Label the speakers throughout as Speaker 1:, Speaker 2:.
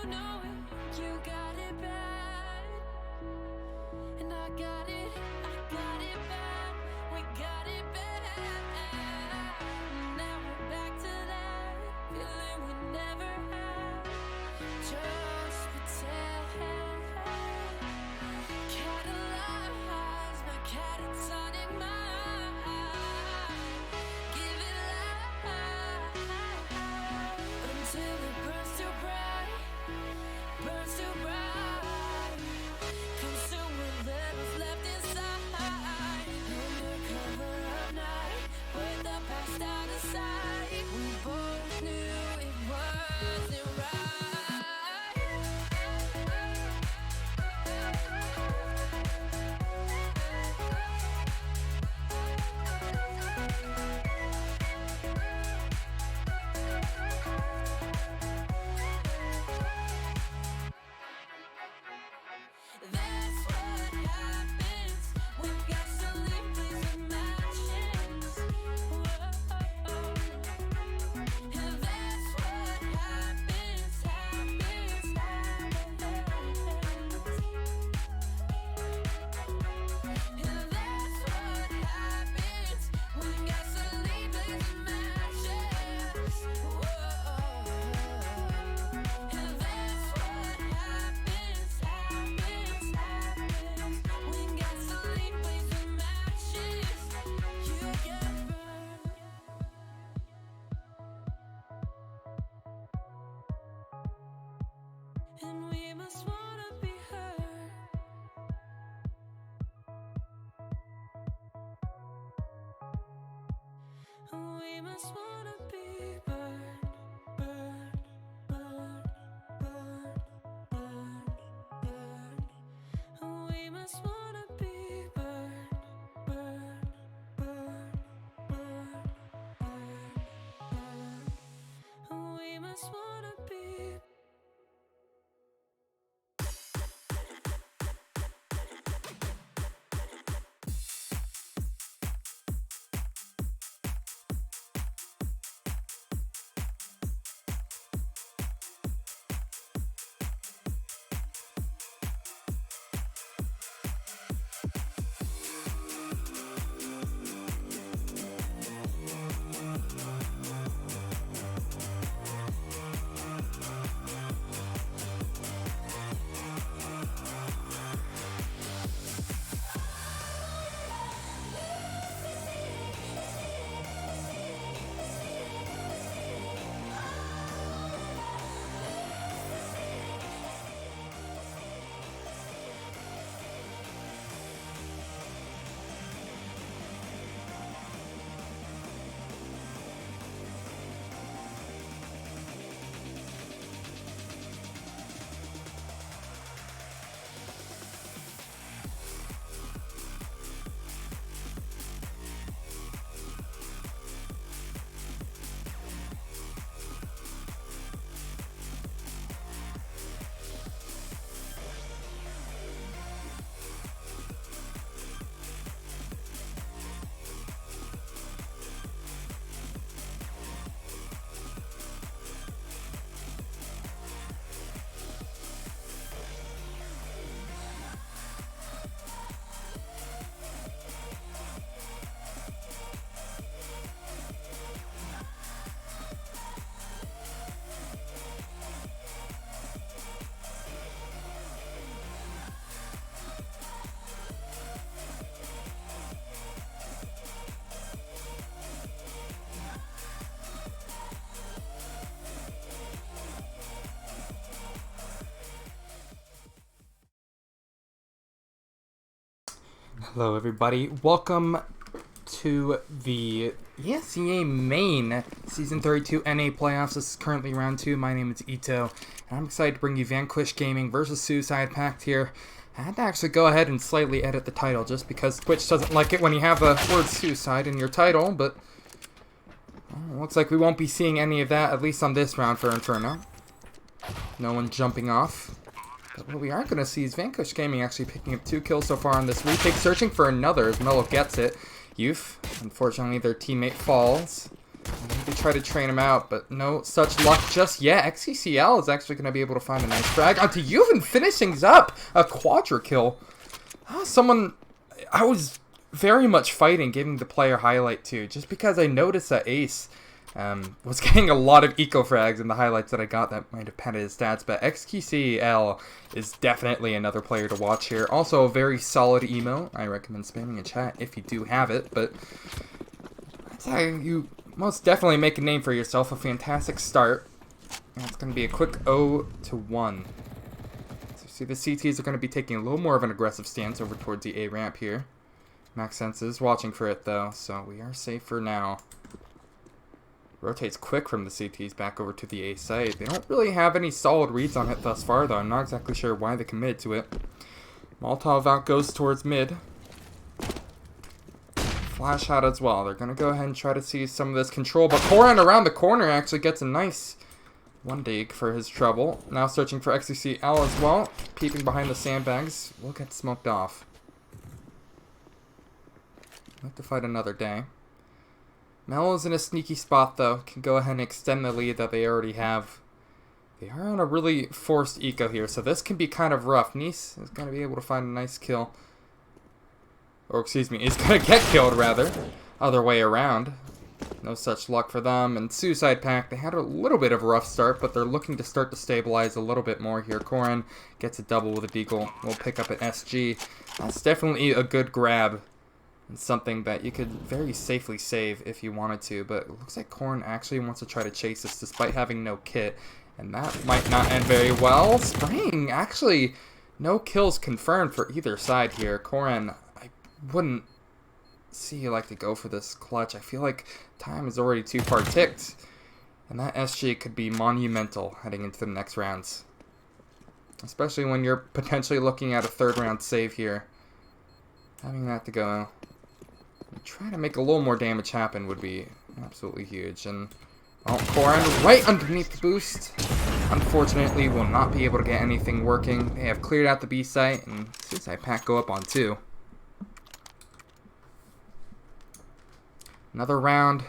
Speaker 1: know it, you got it bad. And I got it bad. We got it bad. Now we're back to that feeling we never had. Just pretend. Catalyze my catatonic mind. Give it life until it burns too bright. Burns too bright. Consume whatever's left inside. Under cover of night, with the past out of sight. We both knew it wasn't right. That's what happens when gasoline plays with matches. Whoa. And that's what happens. And that's what happens when gasoline plays with matches. Whoa. And that's what happens when gasoline plays with matches. You get burned. And we must wanna be heard. We must wanna be burned, burned, burned, burned, burned, burned. We must wanna be burned, burned, burned, burned, burned, burned. We must wanna be.
Speaker 2: Hello everybody, welcome to the ESEA Main Season 32 NA Playoffs. This is currently round 2. My name is Ito, and I'm excited to bring you Vanquish Gaming versus Suicide Pact here. I had to actually go ahead and slightly edit the title just because Twitch doesn't like it when you have the word suicide in your title, but looks like we won't be seeing any of that, at least on this round for Inferno. No one jumping off. But what we are going to see is Vanquish Gaming actually picking up 2 kills so far on this retake, searching for another as Mello gets it. Youth, unfortunately their teammate falls. Maybe try to train him out, but no such luck just yet. XCCL is actually going to be able to find a nice frag onto Juven, finish things up. A quadra kill. Someone I was very much fighting giving the player highlight to, just because I noticed that Ace was getting a lot of eco frags in the highlights that I got that might have padded his stats, but XQCL is definitely another player to watch here. Also a very solid emo. I recommend spamming in chat if you do have it, but that's how you most definitely make a name for yourself. A fantastic start. And it's going to be a quick 0-1. So see the CTs are going to be taking a little more of an aggressive stance over towards the A ramp here. Max Sense is watching for it though, so we are safe for now. Rotates quick from the CTs back over to the A site. They don't really have any solid reads on it thus far, though. I'm not exactly sure why they committed to it. Molotov out goes towards mid. Flash out as well. They're going to go ahead and try to seize some of this control, but Koran around the corner actually gets a nice one dig for his trouble. Now searching for XCCL as well. Peeping behind the sandbags. Will get smoked off. Have to fight another day. Melo's in a sneaky spot, though. Can go ahead and extend the lead that they already have. They are on a really forced eco here, so this can be kind of rough. Nice is going to be able to find a nice kill. Or, excuse me, is going to get killed, rather. Other way around. No such luck for them. And Suicide Pact, they had a little bit of a rough start, but they're looking to start to stabilize a little bit more here. Koran gets a double with a deagle. We'll pick up an SG. That's definitely a good grab. And something that you could very safely save if you wanted to, but it looks like Korn actually wants to try to chase this despite having no kit, and that might not end very well. Spring, actually, no kills confirmed for either side here. Koran, I wouldn't see you like to go for this clutch. I feel like time is already too far ticked, and that SG could be monumental heading into the next rounds, especially when you're potentially looking at a third round save here. Having that to go, try to make a little more damage happen would be absolutely huge. And Koran right underneath the boost. Unfortunately, will not be able to get anything working. They have cleared out the B site, and Suicide Pact go up on 2. Another round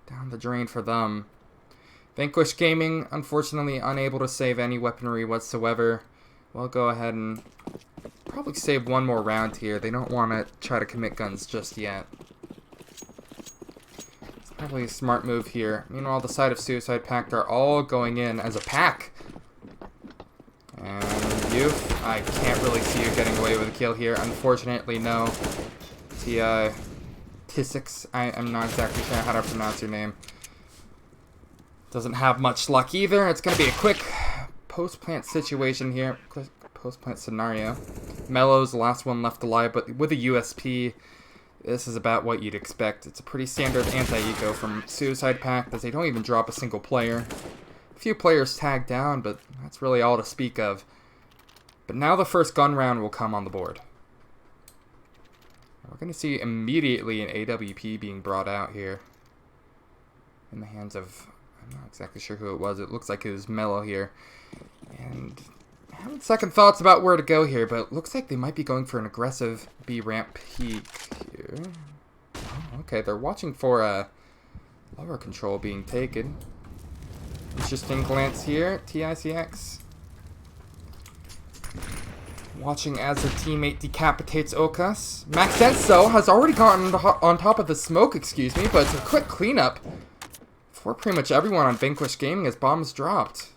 Speaker 2: down the drain for them. Vanquish Gaming, unfortunately unable to save any weaponry whatsoever. We'll go ahead and probably save one more round here. They don't want to try to commit guns just yet. It's probably a smart move here. Meanwhile, the side of Suicide Pact are all going in as a pack. And you, I can't really see you getting away with a kill here. Unfortunately, no. Tisix, I'm not exactly sure how to pronounce your name. Doesn't have much luck either. It's going to be a quick post-plant situation here. Quick post-plant scenario. Melo's the last one left alive, but with a USP, this is about what you'd expect. It's a pretty standard anti-eco from Suicide Pact, as they don't even drop a single player. A few players tagged down, but that's really all to speak of. But now the first gun round will come on the board. We're going to see immediately an AWP being brought out here. In the hands of, I'm not exactly sure who it was. It looks like it was Melo here. And I have second thoughts about where to go here, but it looks like they might be going for an aggressive B ramp peek here. Oh, okay, they're watching for a lower control being taken. Interesting glance here. TICX watching as their teammate decapitates Okas. Max Sense, though, has already gotten on top of the smoke, excuse me, but it's a quick cleanup for pretty much everyone on Vanquish Gaming as bombs dropped.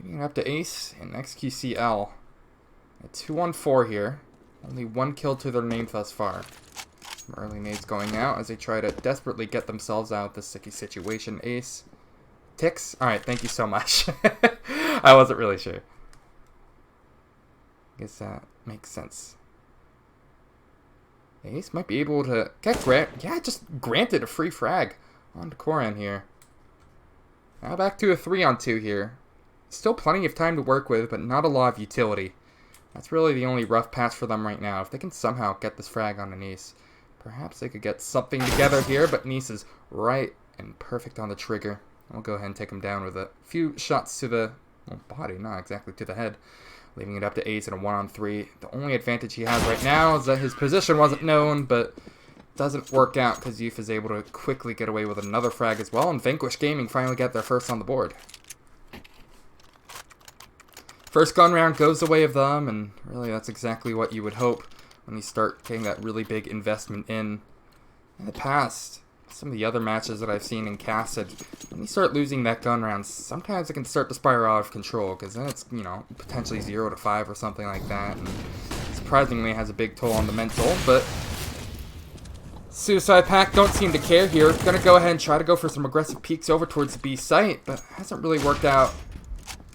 Speaker 2: Moving up to Ace and XQCL. A 2-on-4 here. Only one kill to their name thus far. Some early nades going out as they try to desperately get themselves out of this sticky situation. Ace. Ticks? Alright, thank you so much. I wasn't really sure. Guess that makes sense. Ace might be able to get just granted a free frag on Koran here. Now back to a 3-on-2 here. Still plenty of time to work with, but not a lot of utility. That's really the only rough patch for them right now. If they can somehow get this frag on Nice, perhaps they could get something together here, but Nice is right and perfect on the trigger. I'll go ahead and take him down with a few shots to the body, not exactly to the head. Leaving it up to Ace in a 1-on-3. The only advantage he has right now is that his position wasn't known, but doesn't work out because Youth is able to quickly get away with another frag as well, and Vanquish Gaming finally get their first on the board. First gun round goes the way of them, and really that's exactly what you would hope when you start getting that really big investment in the past. Some of the other matches that I've seen in Casted, when you start losing that gun round, sometimes it can start to spiral out of control, because then it's, you know, potentially 0 to 5 or something like that, and surprisingly has a big toll on the mental, but Suicide Pact don't seem to care here. Gonna go ahead and try to go for some aggressive peeks over towards the B site, but hasn't really worked out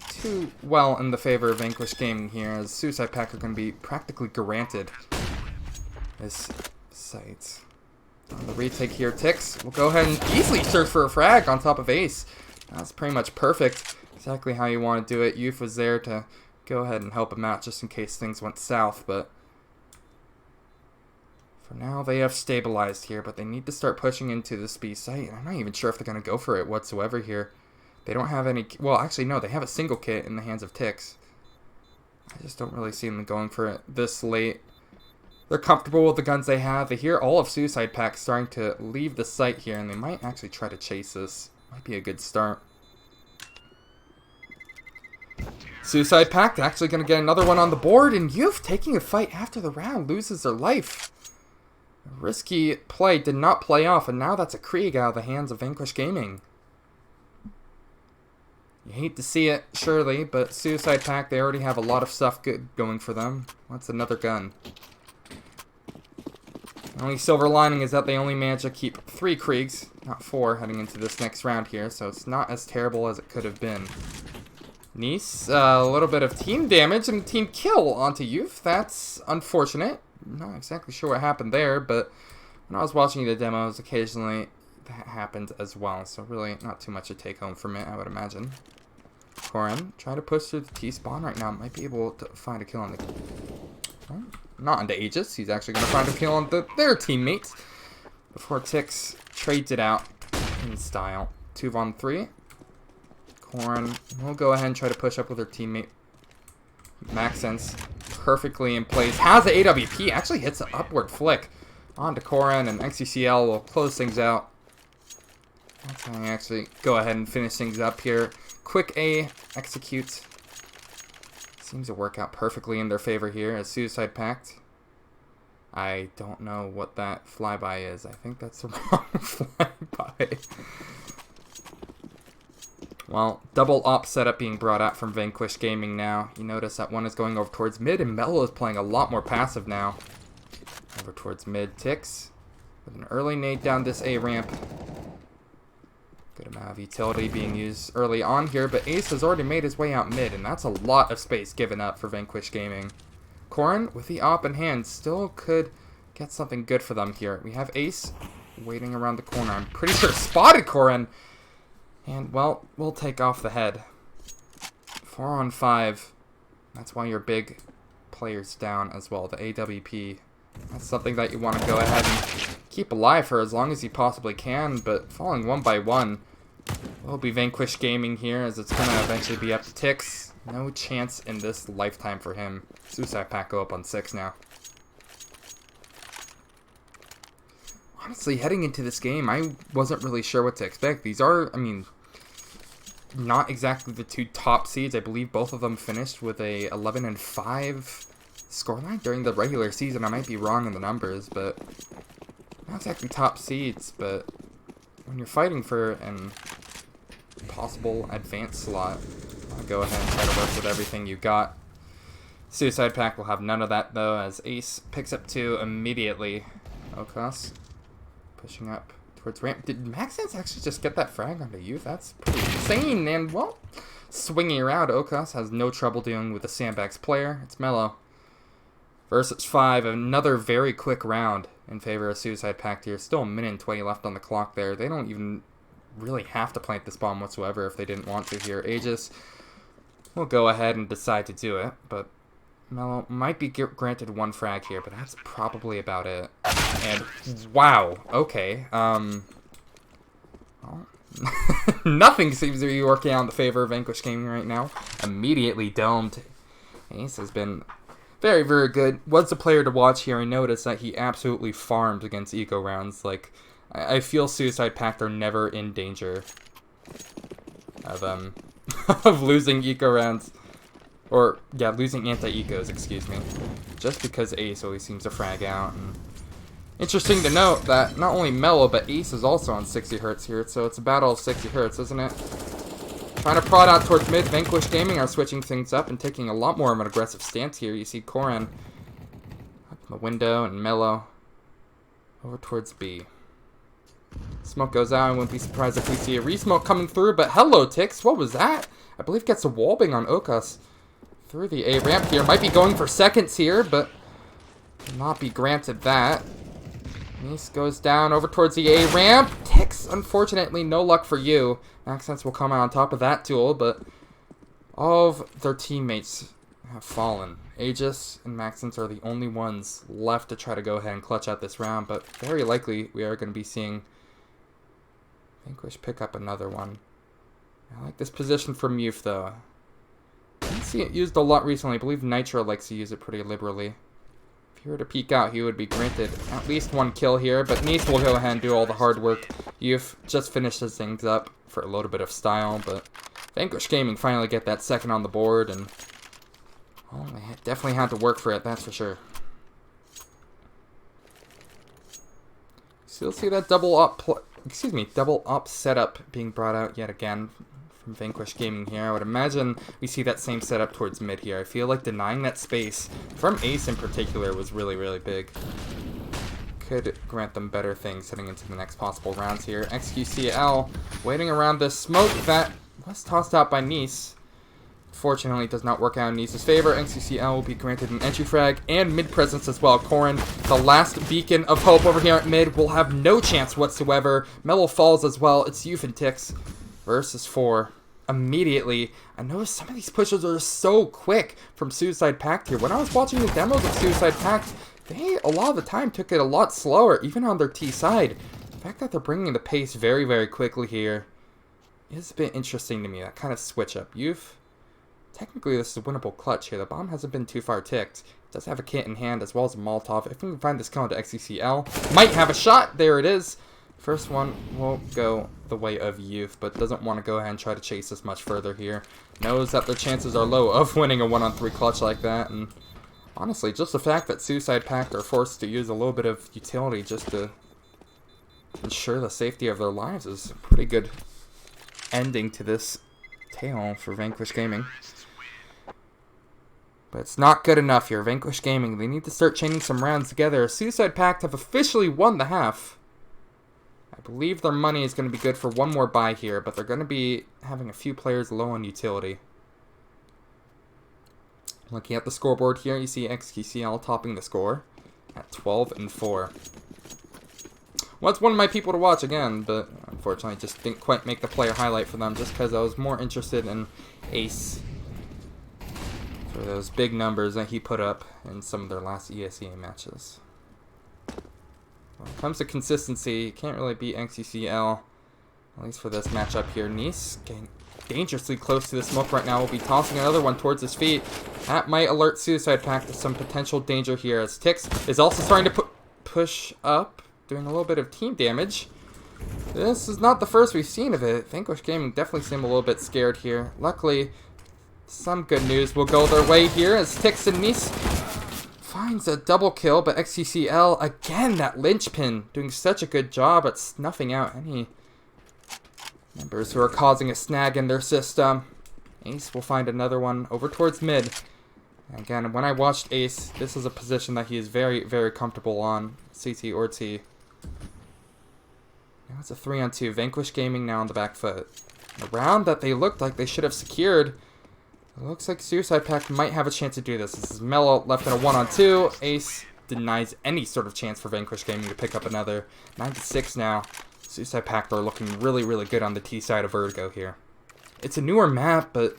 Speaker 2: too well in the favor of Vanquish Gaming here, as Suicide Pact are going to be practically granted this site. On the retake here, Tix will go ahead and easily search for a frag on top of Ace. That's pretty much perfect. Exactly how you want to do it. Youth was there to go ahead and help him out just in case things went south, but for now they have stabilized here, but they need to start pushing into this B site. I'm not even sure if they're going to go for it whatsoever here. They don't have any... Well, actually, no. They have a single kit in the hands of Tix. I just don't really see them going for it this late. They're comfortable with the guns they have. They hear all of Suicide Pact starting to leave the site here, and they might actually try to chase this. Might be a good start. Suicide Pact actually going to get another one on the board, and Youth taking a fight after the round loses their life. A risky play did not play off, and now that's a Krieg out of the hands of Vanquish Gaming. You hate to see it, surely, but Suicide Pact, they already have a lot of stuff good going for them. What's another gun? The only silver lining is that they only managed to keep 3 Kriegs, not 4, heading into this next round here, so it's not as terrible as it could have been. Nice, a little bit of team damage and team kill onto Youth. That's unfortunate. Not exactly sure what happened there, but when I was watching the demos, occasionally that happened as well, so really not too much to take home from it, I would imagine. Koran, try to push through the T-spawn right now. Might be able to find a kill on the... Well, not on the Aegis. He's actually going to find a kill on their teammates before Tix trades it out in style. 2v3. Koran will go ahead and try to push up with her teammate. Maxence perfectly in place. Has the AWP. Actually hits an upward flick onto Koran, and XCCL will close things out. That's how I actually go ahead and finish things up here. Quick A, execute. Seems to work out perfectly in their favor here as Suicide Pact. I don't know what that flyby is. I think that's the wrong flyby. Well, double op setup being brought out from Vanquish Gaming now. You notice that one is going over towards mid, and Mello is playing a lot more passive now. Over towards mid. Tix with an early nade down this A ramp. Good amount of utility being used early on here, but Ace has already made his way out mid, and that's a lot of space given up for Vanquish Gaming. Koran, with the op in hand, still could get something good for them here. We have Ace waiting around the corner. I'm pretty sure spotted Koran. And, well, we'll take off the head. 4 on 5. That's why your big player's down as well, the AWP. That's something that you want to go ahead and keep alive for as long as you possibly can, but falling 1 by 1 will be Vanquish Gaming here, as it's going to eventually be up to Tix. No chance in this lifetime for him. Suicide Pact go up on 6 now. Honestly, heading into this game, I wasn't really sure what to expect. These are, I mean, not exactly the 2 top seeds. I believe both of them finished with a 11-5 scoreline during the regular season. I might be wrong in the numbers, but not exactly top seeds. But when you're fighting for an possible advanced slot, I'll go ahead and try to work with everything you got. Suicide Pact will have none of that, though, as Ace picks up 2 immediately. Okos pushing up towards ramp. Did Maxence actually just get that frag onto Youth? That's pretty insane. And, well, swinging around, Okos has no trouble dealing with the sandbags player. It's Mello. Versus 5, another very quick round in favor of Suicide Pact here. Still a minute and 20 left on the clock there. They don't even really have to plant this bomb whatsoever if they didn't want to here. Aegis will go ahead and decide to do it, but Mello might be granted 1 frag here, but that's probably about it. And, wow, okay. Well, nothing seems to be working out in the favor of Vanquish Gaming right now. Immediately domed. Ace has been Very, very good. Was a player to watch here. I noticed that he absolutely farmed against eco rounds. Like, I feel Suicide Pact are never in danger of of losing eco rounds. Or, yeah, losing anti-ecos, excuse me. Just because Ace always seems to frag out. And interesting to note that not only Mellow, but Ace is also on 60 Hz here. So it's a battle of 60 Hz, isn't it? Trying to prod out towards mid. Vanquish Gaming are switching things up and taking a lot more of an aggressive stance here. You see Koran up in the window and Mellow over towards B. Smoke goes out. I wouldn't be surprised if we see a re-smoke coming through. But hello, Tix. What was that? I believe gets a wallbang on Okas through the A ramp here. Might be going for seconds here, but will not be granted that. Nice goes down over towards the A ramp. Tix, unfortunately, no luck for you. Accents will come out on top of that duel, but all of their teammates have fallen. Aegis and Maxence are the only ones left to try to go ahead and clutch out this round, but very likely we are going to be seeing Vanquish pick up another one. I like this position from Youth, though. I didn't see it used a lot recently. I believe Nitro likes to use it pretty liberally. If he were to peek out, he would be granted at least one kill here, but Nice will go ahead and do all the hard work. Youth just finishes things up for a little bit of style, but Vanquish Gaming finally get that second on the board, and well, they definitely had to work for it, that's for sure. Still see that double up setup being brought out yet again from Vanquish Gaming here. I would imagine we see that same setup towards mid here. I feel like denying that space from Ace in particular was really, really big. Could grant them better things heading into the next possible rounds here. XQCL waiting around this smoke that was tossed out by Nice. Fortunately, it does not work out in Nice's favor. XQCL will be granted an entry frag and mid presence as well. Koran, the last beacon of hope over here at mid, will have no chance whatsoever. Mellow falls as well. It's Youth and Tix versus 4. Immediately, I noticed some of these pushes are so quick from Suicide Pact here. When I was watching the demos of Suicide Pact, they, a lot of the time, took it a lot slower, even on their T side. The fact that they're bringing the pace very, very quickly here is a bit interesting to me. That kind of switch up. Youth, technically this is a winnable clutch here. The bomb hasn't been too far ticked. It does have a kit in hand as well as a Molotov. If we can find this kill into XCCL, might have a shot. There it is. First one will go the way of Youth, but doesn't want to go ahead and try to chase this much further here. Knows that their chances are low of winning a 1-on-3 clutch like that, and honestly, just the fact that Suicide Pact are forced to use a little bit of utility just to ensure the safety of their lives is a pretty good ending to this tale for Vanquish Gaming. But it's not good enough here. Vanquish Gaming, they need to start chaining some rounds together. Suicide Pact have officially won the half. I believe their money is going to be good for one more buy here, but they're going to be having a few players low on utility. Looking at the scoreboard here, you see XQCL topping the score at 12-4. Well, it's one of my people to watch again, but unfortunately just didn't quite make the player highlight for them just because I was more interested in Ace for those big numbers that he put up in some of their last ESEA matches. When it comes to consistency, you can't really beat XQCL, at least for this matchup here. Nice getting dangerously close to the smoke right now. Will be tossing another one towards his feet. That might alert Suicide Pact to some potential danger here, as Tix is also starting to push up, doing a little bit of team damage. This is not the first we've seen of it. Vanquish Gaming definitely seem a little bit scared here. Luckily, some good news will go their way here as Tix and Nice finds a double kill, but XCCL, again, that linchpin, doing such a good job at snuffing out any members who are causing a snag in their system. Ace will find another one over towards mid. Again, when I watched Ace, this is a position that he is very, very comfortable on, CT or T. Now it's a 3-on-2. Vanquish Gaming now on the back foot. A round that they looked like they should have secured. It looks like Suicide Pact might have a chance to do this. This is Mellow left in a 1-on-2. Ace denies any sort of chance for Vanquish Gaming to pick up another. 9-6 now. Suicide Pact are looking really, really good on the T side of Vertigo here. It's a newer map, but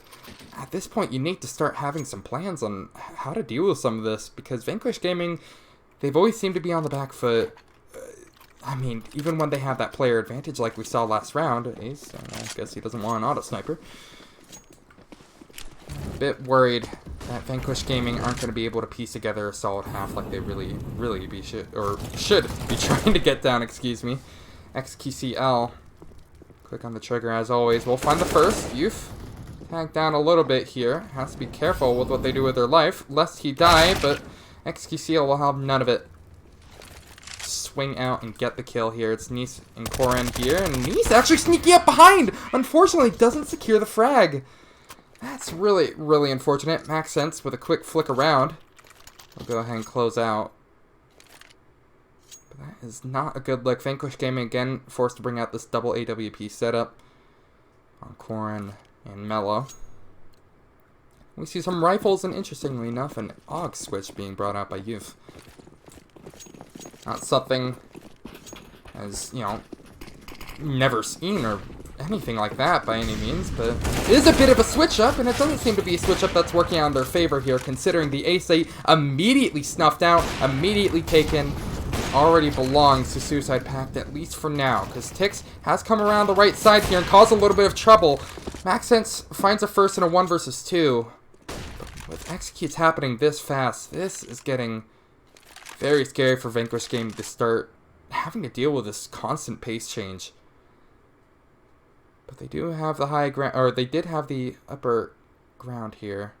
Speaker 2: at this point you need to start having some plans on how to deal with some of this, because Vanquish Gaming, they've always seemed to be on the back foot. I mean, even when they have that player advantage like we saw last round, Ace, I guess he doesn't want an auto sniper. A bit worried that Vanquish Gaming aren't going to be able to piece together a solid half like they really should be trying to get down, excuse me. XQCL. Click on the trigger as always. We'll find the first. Youth. Tag down a little bit here. Has to be careful with what they do with their life, lest he die, but XQCL will have none of it. Swing out and get the kill here. It's Nice and Korin here, and Nice actually sneaking up behind! Unfortunately, doesn't secure the frag. That's really, really unfortunate. Max Sense with a quick flick around. We'll go ahead and close out. But that is not a good look. Vanquish Gaming again forced to bring out this double AWP setup on Korin and Mello. We see some rifles and, interestingly enough, an AUG switch being brought out by Youth. Not something as, you know, never seen or anything like that by any means, but it is a bit of a switch up, and it doesn't seem to be a switch up that's working out in their favor here, considering the ESEA immediately snuffed out, immediately taken, already belongs to Suicide Pact, at least for now, because Tix has come around the right side here and caused a little bit of trouble. Maxence finds a first in a 1 versus 2. But with executes happening this fast, this is getting very scary for Vanquish Gaming to start having to deal with this constant pace change. But they do have the high ground, or they did have the upper ground here.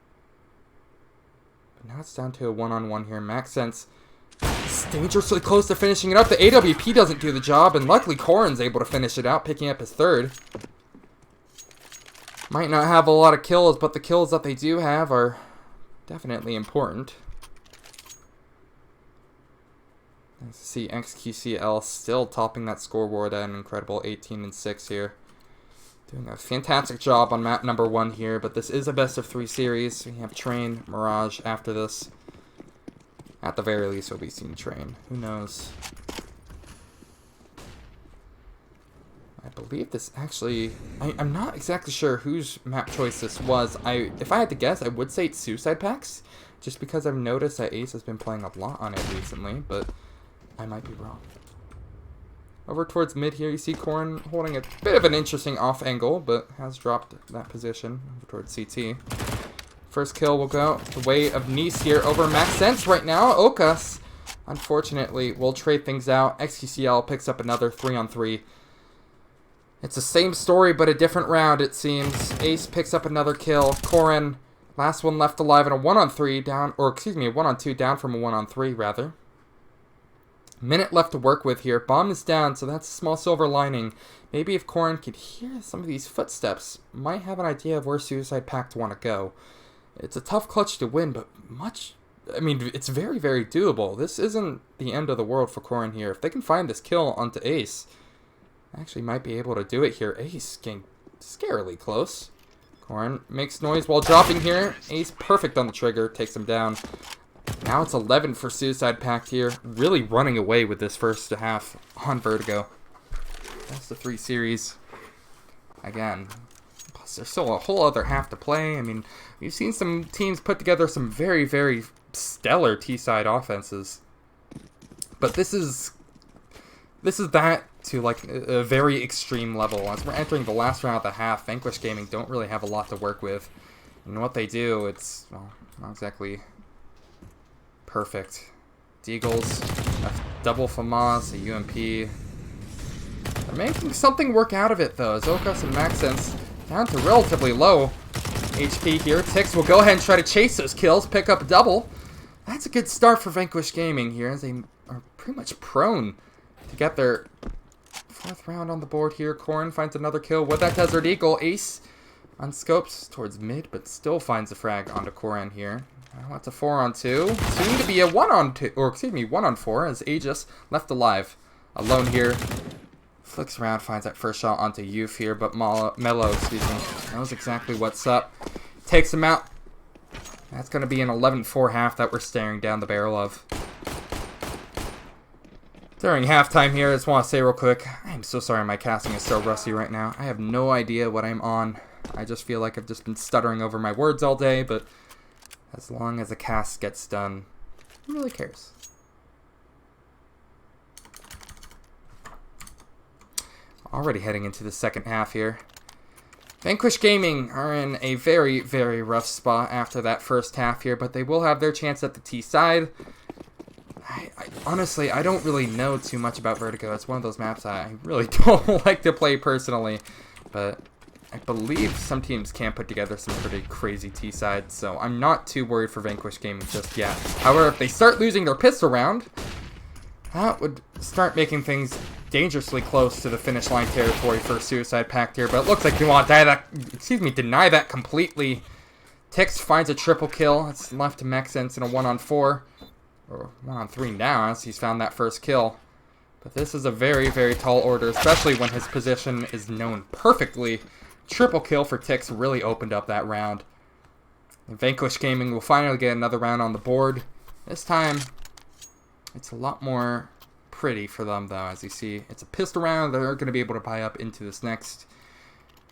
Speaker 2: But now it's down to a one-on-one here. Max Sense is dangerously close to finishing it up. The AWP doesn't do the job, and luckily Korin's able to finish it out, picking up his third. Might not have a lot of kills, but the kills that they do have are definitely important. Nice to see XQCL still topping that scoreboard at an incredible 18-6 here. Doing a fantastic job on map number 1 here, but this is a best-of-3 series. We have Train, Mirage after this. At the very least, we'll be seeing Train. Who knows? I believe this actually... I'm not exactly sure whose map choice this was. If I had to guess, I would say it's Suicide Pacts, just because I've noticed that Ace has been playing a lot on it recently, but I might be wrong. Over towards mid here, you see Korin holding a bit of an interesting off angle, but has dropped that position over towards CT. First kill will go the way of Nice here over Max Sense right now. Okas, unfortunately, will trade things out. XQCL picks up another 3-on-3. It's the same story, but a different round, it seems. Ace picks up another kill. Korin, last one left alive in a 1-on-3 down, or excuse me, a 1-on-2 down from a 1-on-3 rather. Minute left to work with here. Bomb is down, so that's a small silver lining. Maybe if Korin could hear some of these footsteps, might have an idea of where Suicide Pact want to go. It's a tough clutch to win, but it's very, very doable. This isn't the end of the world for Korin here. If they can find this kill onto Ace, actually might be able to do it here. Ace getting scarily close. Korin makes noise while dropping here. Ace perfect on the trigger, takes him down. Now it's 11 for Suicide Pact here, really running away with this first half on Vertigo. That's the 3 series. Again, plus there's still a whole other half to play. I mean, we've seen some teams put together some very, very stellar T-side offenses. But this is that to like a very extreme level. As we're entering the last round of the half, Vanquish Gaming don't really have a lot to work with. And what they do, it's, well, not exactly perfect. Deagles, a double FAMAS, a UMP. They're making something work out of it, though, as Okas and Maxence down to relatively low HP here. Tix will go ahead and try to chase those kills, pick up a double. That's a good start for Vanquish Gaming here, as they are pretty much prone to get their 4th round on the board here. Korin finds another kill with that Desert Eagle. Ace unscopes towards mid, but still finds a frag onto Korin here. Now it's a 4-on-2. Soon to be a 1-on-2, or excuse me, 1-on-4, as Aegis left alive. Alone here. Flicks around, finds that first shot onto Youth here, but Mello, excuse me, knows exactly what's up. Takes him out. That's going to be an 11-4 half that we're staring down the barrel of. During halftime here, I just want to say real quick, I'm so sorry my casting is so rusty right now. I have no idea what I'm on. I just feel like I've just been stuttering over my words all day, but as long as the cast gets done, who really cares? Already heading into the second half here. Vanquish Gaming are in a very, very rough spot after that first half here, but they will have their chance at the T side. Honestly, I don't really know too much about Vertigo. It's one of those maps I really don't like to play personally, but I believe some teams can put together some pretty crazy T sides, so I'm not too worried for Vanquish Gaming just yet. However, if they start losing their pistol round, that would start making things dangerously close to the finish line territory for Suicide Pact here, but it looks like they want to deny that completely. Tix finds a triple kill. It's left to Mexense in a 1-on-4, or 1-on-3 now, as he's found that first kill. But this is a very, very tall order, especially when his position is known perfectly. Triple kill for Tix really opened up that round. And Vanquish Gaming will finally get another round on the board. This time, it's a lot more pretty for them, though. As you see, it's a pistol round. They're going to be able to buy up into this next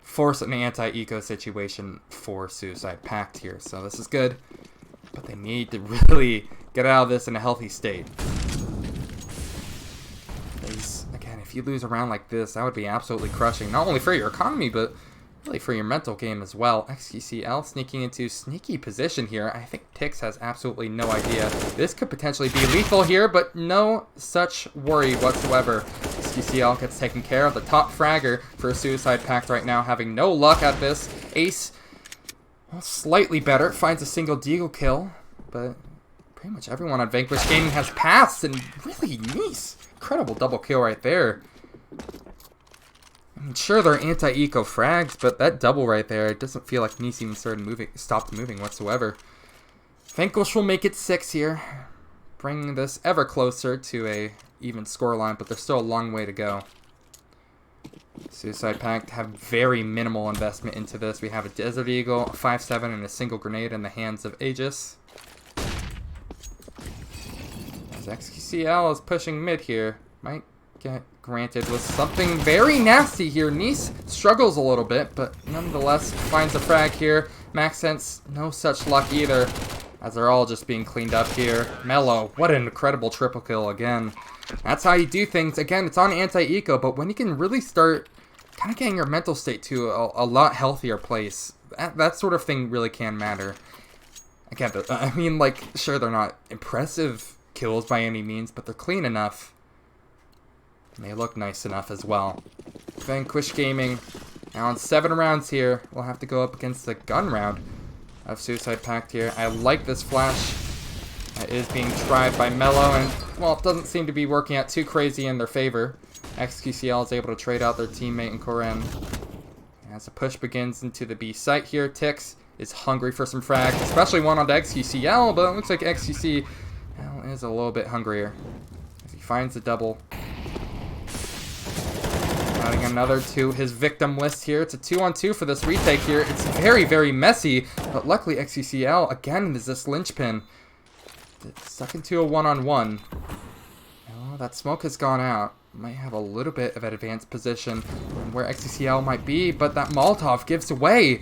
Speaker 2: force an anti-eco situation for Suicide Pact here. So this is good, but they need to really get out of this in a healthy state. Because, again, if you lose a round like this, that would be absolutely crushing, not only for your economy, but really for your mental game as well. XQCL sneaking into sneaky position here. I think Tix has absolutely no idea. This could potentially be lethal here, but no such worry whatsoever. XQCL gets taken care of. The top fragger for Suicide Pact right now, having no luck at this. Ace, well, slightly better, finds a single deagle kill, but pretty much everyone on Vanquish Gaming has passed, and really nice. Incredible double kill right there. I mean, sure, they're anti-eco frags, but that double right there, it doesn't feel like Nice even stopped moving whatsoever. Vanquish will make it 6 here, bringing this ever closer to a even scoreline, but there's still a long way to go. Suicide Pact have very minimal investment into this. We have a Desert Eagle, a 5.7, and a single grenade in the hands of Aegis. As XQCL is pushing mid here, might get granted with something very nasty here. Nice struggles a little bit, but nonetheless finds a frag here. Mexense, no such luck either, as they're all just being cleaned up here. Mello, what an incredible triple kill again. That's how you do things. Again, it's on anti-eco, but when you can really start kind of getting your mental state to a lot healthier place, that sort of thing really can matter. Again, I mean, like, sure, they're not impressive kills by any means, but they're clean enough. And they look nice enough as well. Vanquish Gaming, now on 7 rounds here, we'll have to go up against the gun round of Suicide Pact here. I like this flash. That is being tried by Mello, and, well, it doesn't seem to be working out too crazy in their favor. XQCL is able to trade out their teammate in Koren. As the push begins into the B site here, Tix is hungry for some frags, especially one on the XQCL, but it looks like XQC is a little bit hungrier. As he finds the double. Adding another to his victim list here. It's a 2-on-2 for this retake here. It's very, very messy, but luckily XQCL again is this linchpin. Stuck into a 1-on-1. Oh, that smoke has gone out. Might have a little bit of an advanced position on where XQCL might be, but that Molotov gives away.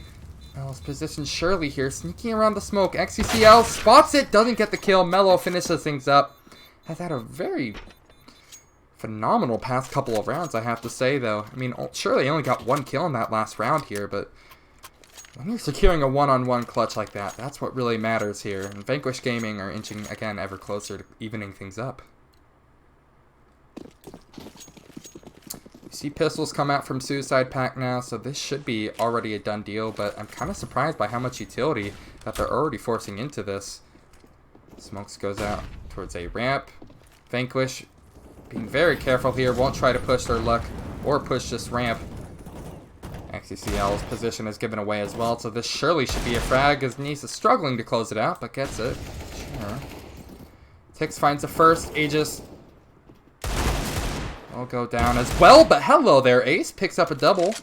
Speaker 2: Mello's position surely here, sneaking around the smoke. XQCL spots it, doesn't get the kill. Mello finishes things up. Has had a very phenomenal past couple of rounds, I have to say, though. I mean, sure, they only got 1 kill in that last round here, but when you're securing a 1-on-1 clutch like that, that's what really matters here. And Vanquish Gaming are inching, again, ever closer to evening things up. You see pistols come out from Suicide Pact now, so this should be already a done deal, but I'm kind of surprised by how much utility that they're already forcing into this. Smokes goes out towards a ramp. Vanquish being very careful here, won't try to push their luck or push this ramp. XQCL's position is given away as well, so this surely should be a frag as Nice is struggling to close it out, but gets it. Sure. Tix finds the first. Aegis will go down as well, but hello there, Ace picks up a double.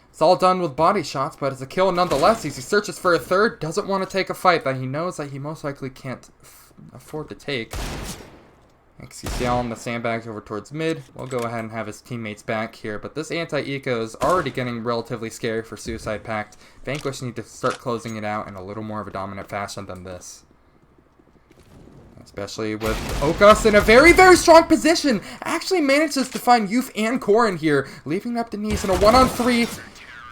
Speaker 2: It's all done with body shots, but it's a kill nonetheless. As he searches for a third, doesn't want to take a fight that he knows that he most likely can't afford to take. XQCL on the sandbags over towards mid. We'll go ahead and have his teammates back here, but this anti-eco is already getting relatively scary for Suicide Pact. Vanquish need to start closing it out in a little more of a dominant fashion than this. Especially with Okas in a very, very strong position. Actually manages to find Youth and Koren here, leaving up to Nice in a 1-on-3.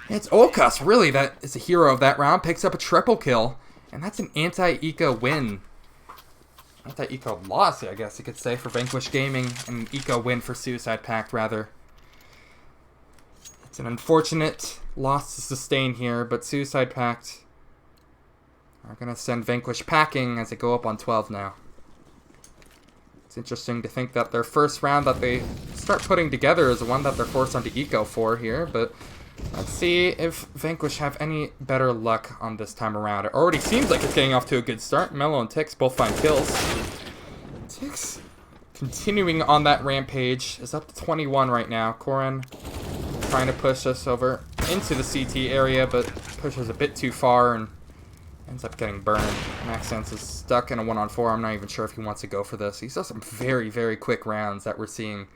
Speaker 2: It's Olkas, really, that is the hero of that round. Picks up a triple kill. And that's an anti-eco win. Anti-eco loss, I guess you could say, for Vanquish Gaming. And an eco win for Suicide Pact, rather. It's an unfortunate loss to sustain here, but Suicide Pact are going to send Vanquish packing as they go up on 12 now. It's interesting to think that their first round that they start putting together is the one that they're forced onto eco for here, but let's see if Vanquish have any better luck on this time around. It already seems like it's getting off to a good start. Mello and Tix both find kills. Tix continuing on that rampage is up to 21 right now. Koran trying to push us over into the CT area, but pushes a bit too far and ends up getting burned. Maxence is stuck in a 1-on-4. I'm not even sure if he wants to go for this. He's got some very, very quick rounds that we're seeing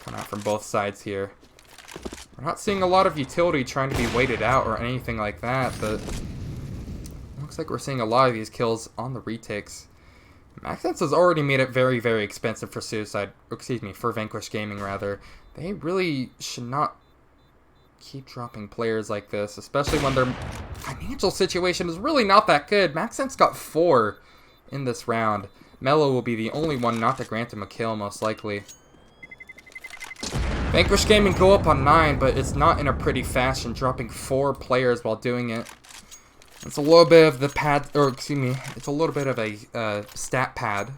Speaker 2: come out from both sides here. We're not seeing a lot of utility trying to be waited out or anything like that, but it looks like we're seeing a lot of these kills on the retakes. Maxence has already made it very, very expensive for for Vanquish Gaming, rather. They really should not keep dropping players like this, especially when their financial situation is really not that good. Maxence got 4 in this round. Mello will be the only one not to grant him a kill, most likely. Vanquish Gaming go up on 9, but it's not in a pretty fashion, dropping 4 players while doing it. It's a little bit of the pad, or excuse me, it's a little bit of a stat pad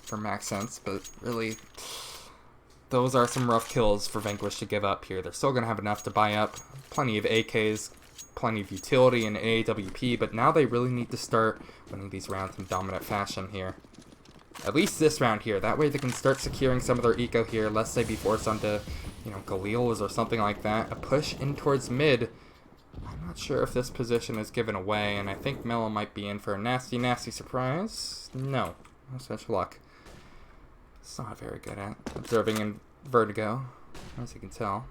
Speaker 2: for Maxence, but really, those are some rough kills for Vanquish to give up here. They're still going to have enough to buy up plenty of AKs, plenty of utility and AWP, but now they really need to start winning these rounds in dominant fashion here. At least this round here. That way they can start securing some of their eco here, lest they be forced onto, you know, Galil's or something like that. A push in towards mid. I'm not sure if this position is given away, and I think Mello might be in for a nasty, nasty surprise. No. No such luck. It's not very good at observing in vertigo, as you can tell.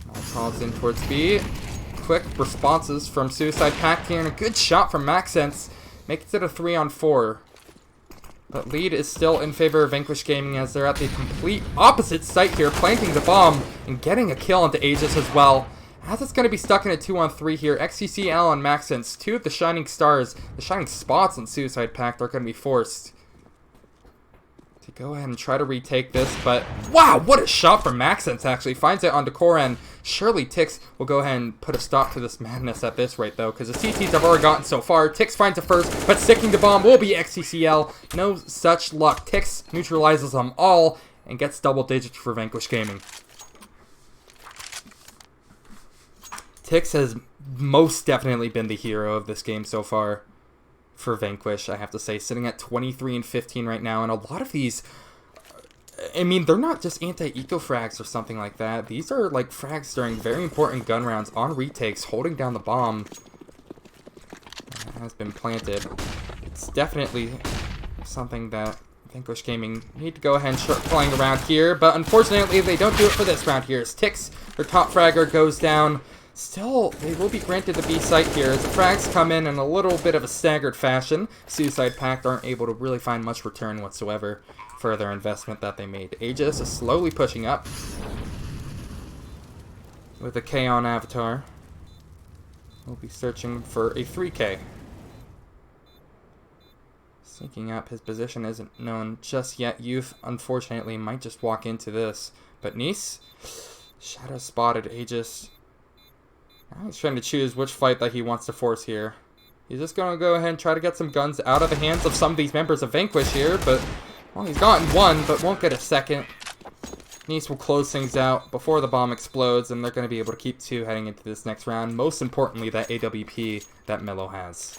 Speaker 2: Molotovs in towards B. Quick responses from Suicide Pact here, and a good shot from Maxence. Makes it a 3-on-4. But lead is still in favor of Vanquish Gaming as they're at the complete opposite site here, planting the bomb and getting a kill into Aegis as well. As it's going to be stuck in a 2-on-3 here, XCCL and Maxence, 2 of the shining stars, the shining spots on Suicide Pact are going to be forced to go ahead and try to retake this, but wow, what a shot from Maxence actually. Finds it onto Koran. Surely Tix will go ahead and put a stop to this madness at this rate though, because the CTs have already gotten so far. Tix finds it first, but sticking the bomb will be XCCL. No such luck. Tix neutralizes them all and gets double digits for Vanquish Gaming. Tix has most definitely been the hero of this game so far for Vanquish, I have to say, sitting at 23 and 15 right now, and a lot of these, I mean, they're not just anti-eco frags or something like that. These are like frags during very important gun rounds on retakes, holding down the bomb that has been planted. It's definitely something that Vanquish Gaming need to go ahead and start playing around here, but unfortunately they don't do it for this round here. As Tix, their top fragger, goes down. Still, they will be granted the B site here as the frags come in a little bit of a staggered fashion. Suicide Pact aren't able to really find much return whatsoever for their investment that they made. Aegis is slowly pushing up with a K on avatar. We'll be searching for a 3K. Sneaking up, his position isn't known just yet. Youth, unfortunately, might just walk into this. But Nice, shadow spotted Aegis. Now he's trying to choose which fight that he wants to force here. He's just going to go ahead and try to get some guns out of the hands of some of these members of Vanquish here, but, well, he's gotten one, but won't get a second. Nice will close things out before the bomb explodes, and they're going to be able to keep 2 heading into this next round. Most importantly, that AWP that Mello has.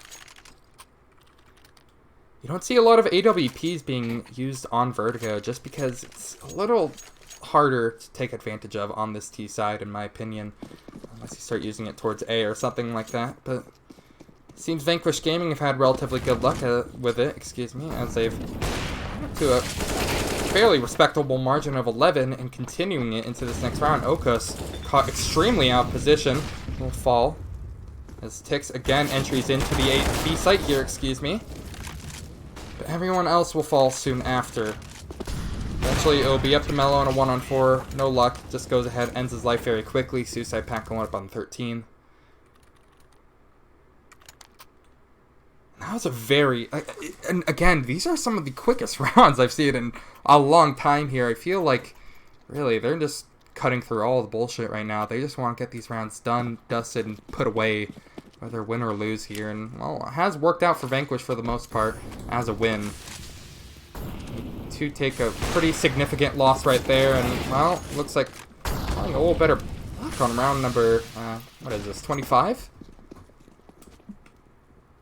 Speaker 2: You don't see a lot of AWPs being used on Vertigo just because it's a little harder to take advantage of on this T side, in my opinion, unless you start using it towards A or something like that. But it seems Vanquish Gaming have had relatively good luck with it, as they've up to a fairly respectable margin of 11 and continuing it into this next round. Okos caught extremely out of position, will fall as Tix again entries into the B site here, but everyone else will fall soon after. Eventually, it'll be up to Mello on a 1-on-4. No luck. Just goes ahead, ends his life very quickly. Suicide Pact going up on 13. That was a very... And again, these are some of the quickest rounds I've seen in a long time here. I feel like, really, they're just cutting through all the bullshit right now. They just want to get these rounds done, dusted, and put away, whether win or lose here. And, well, it has worked out for Vanquish for the most part as a win. To take a pretty significant loss right there, and, well, looks like having a little better luck on round number, what is this, 25?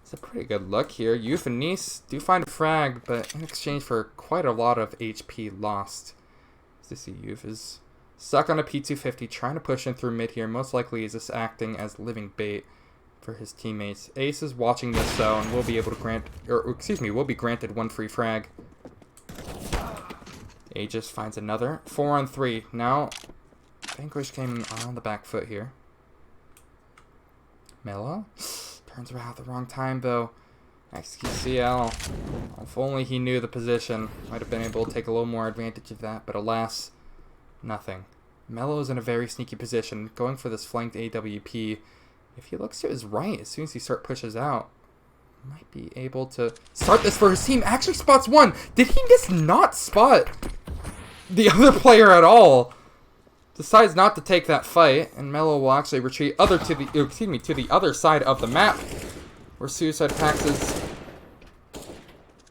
Speaker 2: It's a pretty good look here. Youth and Nice do find a frag, but in exchange for quite a lot of HP lost. As you see, Youth is stuck on a P250, trying to push in through mid here. Most likely he's just acting as living bait for his teammates. Ace is watching this though, and will be able to will be granted one free frag. Aegis finds another. 4-on-3. Now, Vanquish came on the back foot here. Mello turns around at the wrong time, though. XQCL. If only he knew the position. Might have been able to take a little more advantage of that, but alas, nothing. Mello is in a very sneaky position, going for this flanked AWP. If he looks to his right, as soon as he pushes out, might be able to start this for his team. Actually spots one. Did he just not spot the other player at all? Decides not to take that fight, and Mello will actually retreat to the other side of the map, where Suicide Pact is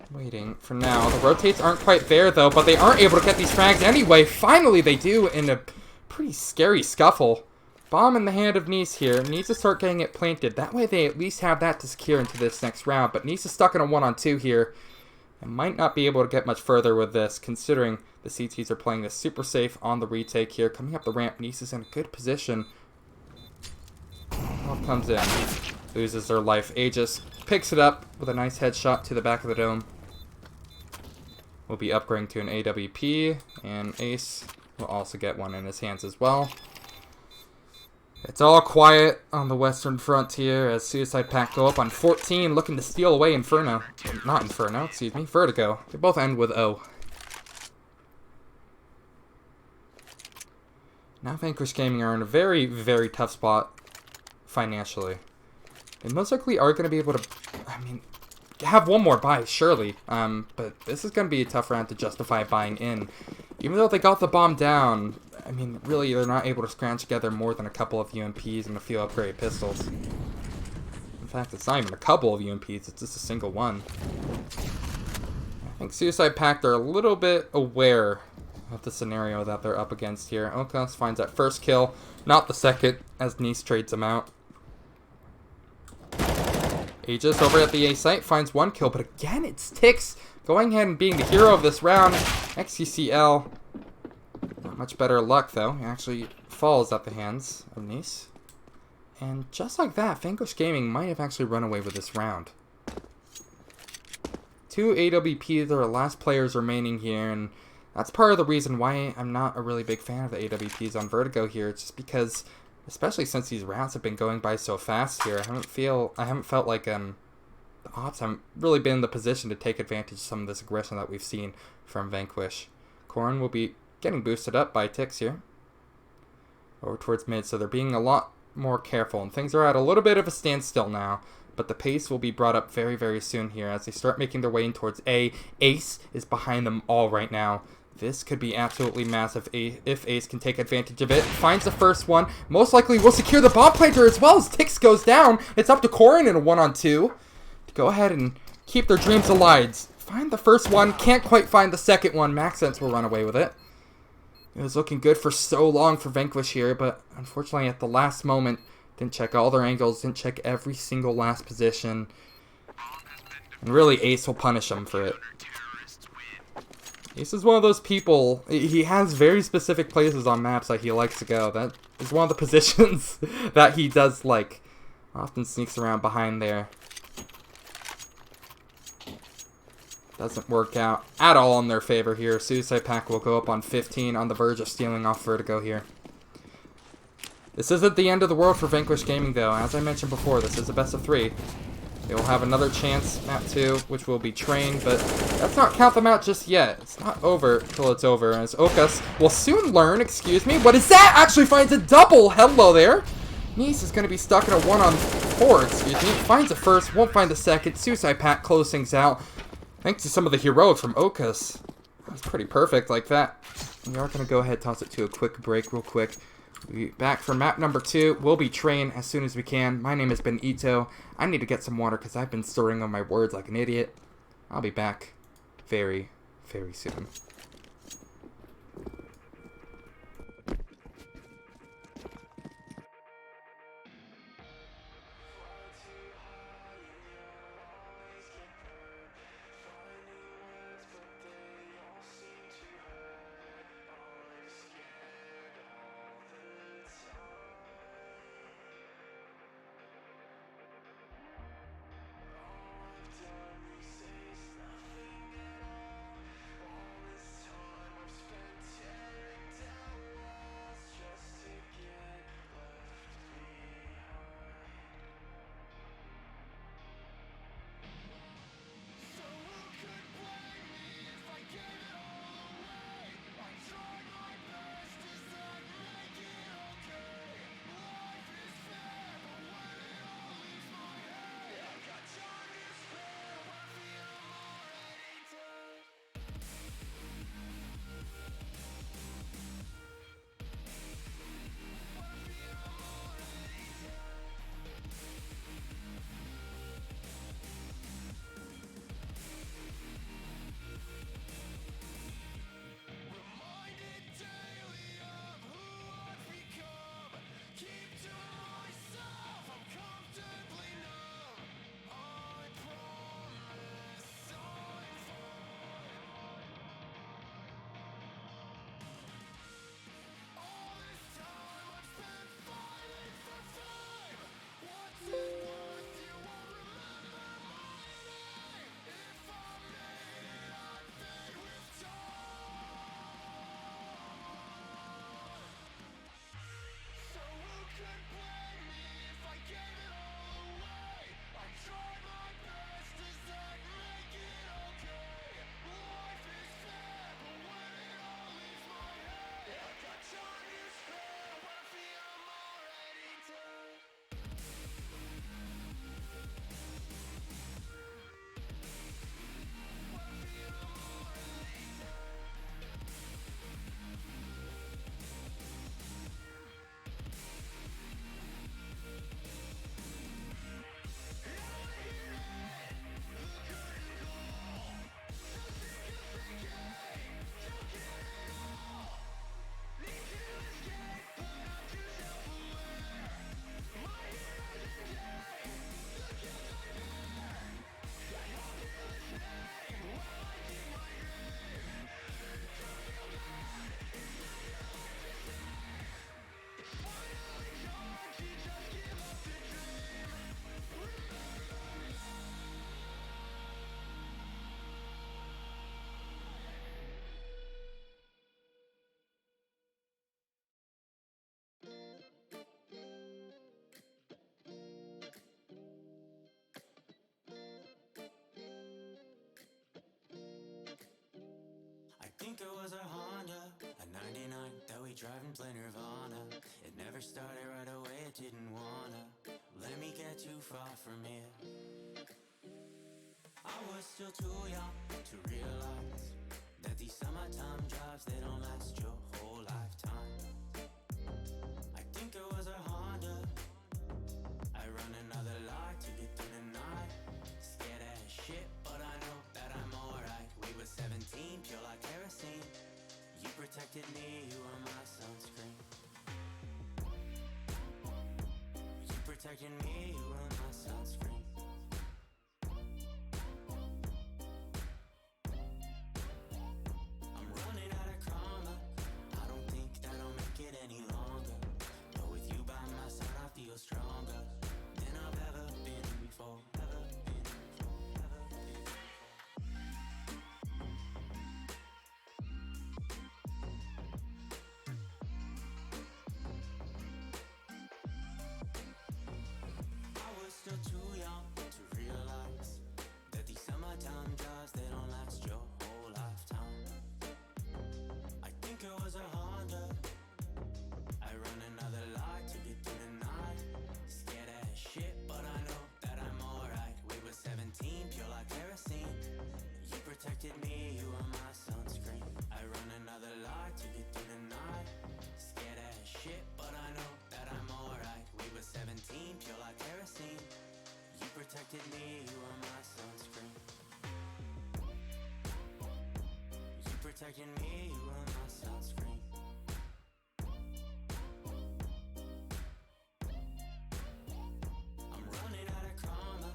Speaker 2: waiting for now. The rotates aren't quite there though, but they aren't able to get these frags anyway. Finally they do in a pretty scary scuffle. Bomb in the hand of Nice here. Needs to start getting it planted. That way they at least have that to secure into this next round. But Nice is stuck in a 1-on-2 here, and might not be able to get much further with this, considering the CTs are playing this super safe on the retake here. Coming up the ramp, Nice is in a good position. Off comes in. Loses their life. Aegis picks it up with a nice headshot to the back of the dome. Will be upgrading to an AWP, and Ace will also get one in his hands as well. It's all quiet on the western front here as Suicide Pact go up on 14, looking to steal away Inferno. Not Inferno, excuse me, Vertigo. They both end with O. Now Vanquish Gaming are in a very, very tough spot financially. They most likely are going to be able to, have one more buy, surely. But this is going to be a tough round to justify buying in. Even though they got the bomb down, really they're not able to scrounge together more than a couple of UMPs and a few upgraded pistols. In fact, it's not even a couple of UMPs, it's just a single one. I think Suicide Pact are a little bit aware of the scenario that they're up against here. Okas finds that first kill, not the second, as Nice trades him out. Aegis over at the A site finds one kill, but again it's Tix going ahead and being the hero of this round. XCCL, not much better luck though. He actually falls at the hands of Nice. And just like that, Vanquish Gaming might have actually run away with this round. 2 AWPs are the last players remaining here, and that's part of the reason why I'm not a really big fan of the AWPs on Vertigo here. It's just because, especially since these rounds have been going by so fast here, I haven't felt like the ops haven't really been in the position to take advantage of some of this aggression that we've seen from Vanquish. Corn will be getting boosted up by Tix here over towards mid, so they're being a lot more careful, and things are at a little bit of a standstill now, but the pace will be brought up very, very soon here as they start making their way in towards A. Ace is behind them all right now. This could be absolutely massive if Ace can take advantage of it. Finds the first one. Most likely will secure the bomb planter as well as Tix goes down. It's up to Corin in a 1-on-2 to go ahead and keep their dreams alive. Find the first one. Can't quite find the second one. Maxence will run away with it. It was looking good for so long for Vanquish here, but unfortunately at the last moment, didn't check all their angles, didn't check every single last position. And really Ace will punish them for it. Ace is one of those people, he has very specific places on maps that he likes to go. That is one of the positions that he does like. Often sneaks around behind there. Doesn't work out at all in their favor here. Suicide Pact will go up on 15 on the verge of stealing off Vertigo here. This isn't the end of the world for Vanquish Gaming though. As I mentioned before, this is a best of 3. They will have another chance, map 2, which will be train, but let's not count them out just yet. It's not over till it's over, as Okas will soon learn, excuse me. What is that? Actually finds a double! Hello there! Nice is going to be stuck in a 1-on-4, excuse me. Finds the first, won't find the second. Suicide Pact close things out. Thanks to some of the heroic from Okas. That's pretty perfect like that. We are going to go ahead and toss it to a quick break real quick. We'll be back for map number 2. We'll be train as soon as we can. My name has been Ito. I need to get some water because I've been storing on my words like an idiot. I'll be back very, very soon.
Speaker 3: Think it was a Honda, a 99 that we drive and play Nirvana. It never started right away, it didn't wanna let me get too far from here. I was still too young to realize that these summertime drives, they don't last your whole lifetime. I think it was a Honda, I run another light to get through the night. Scared as shit, but I know that I'm alright. We were 17, pure like kerosene. You protected me, you were my sunscreen. You protected me, you were my sunscreen. I'm running out of karma, I don't think that I'll make it any longer. But with you by my side I feel stronger than I've ever been before. I was still too young summertime jobs, they don't last your whole lifetime. I think it was a Honda. I run another lie to get through the night. Scared as shit, but I know that I'm alright. We were 17, pure like kerosene. You protected me, you were my sunscreen. I run another lie to get through the night. Scared as shit, but I know that I'm alright. We were 17, pure like kerosene. You protected me, you were my sunscreen. You protected me, you were my sunscreen. I'm running out of karma.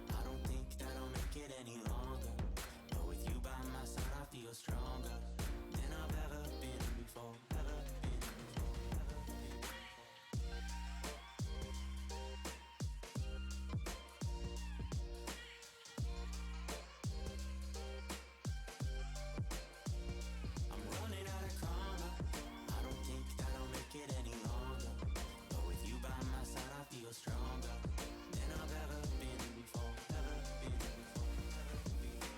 Speaker 3: I don't think that I'll make it any longer. But with you by my side, I feel stronger than I've ever been before. Ever been before. Ever been I'm running out of karma. I don't think that I'll make it any longer. But with you by my side, I feel stronger than I've ever been before. Ever been before. Ever been before.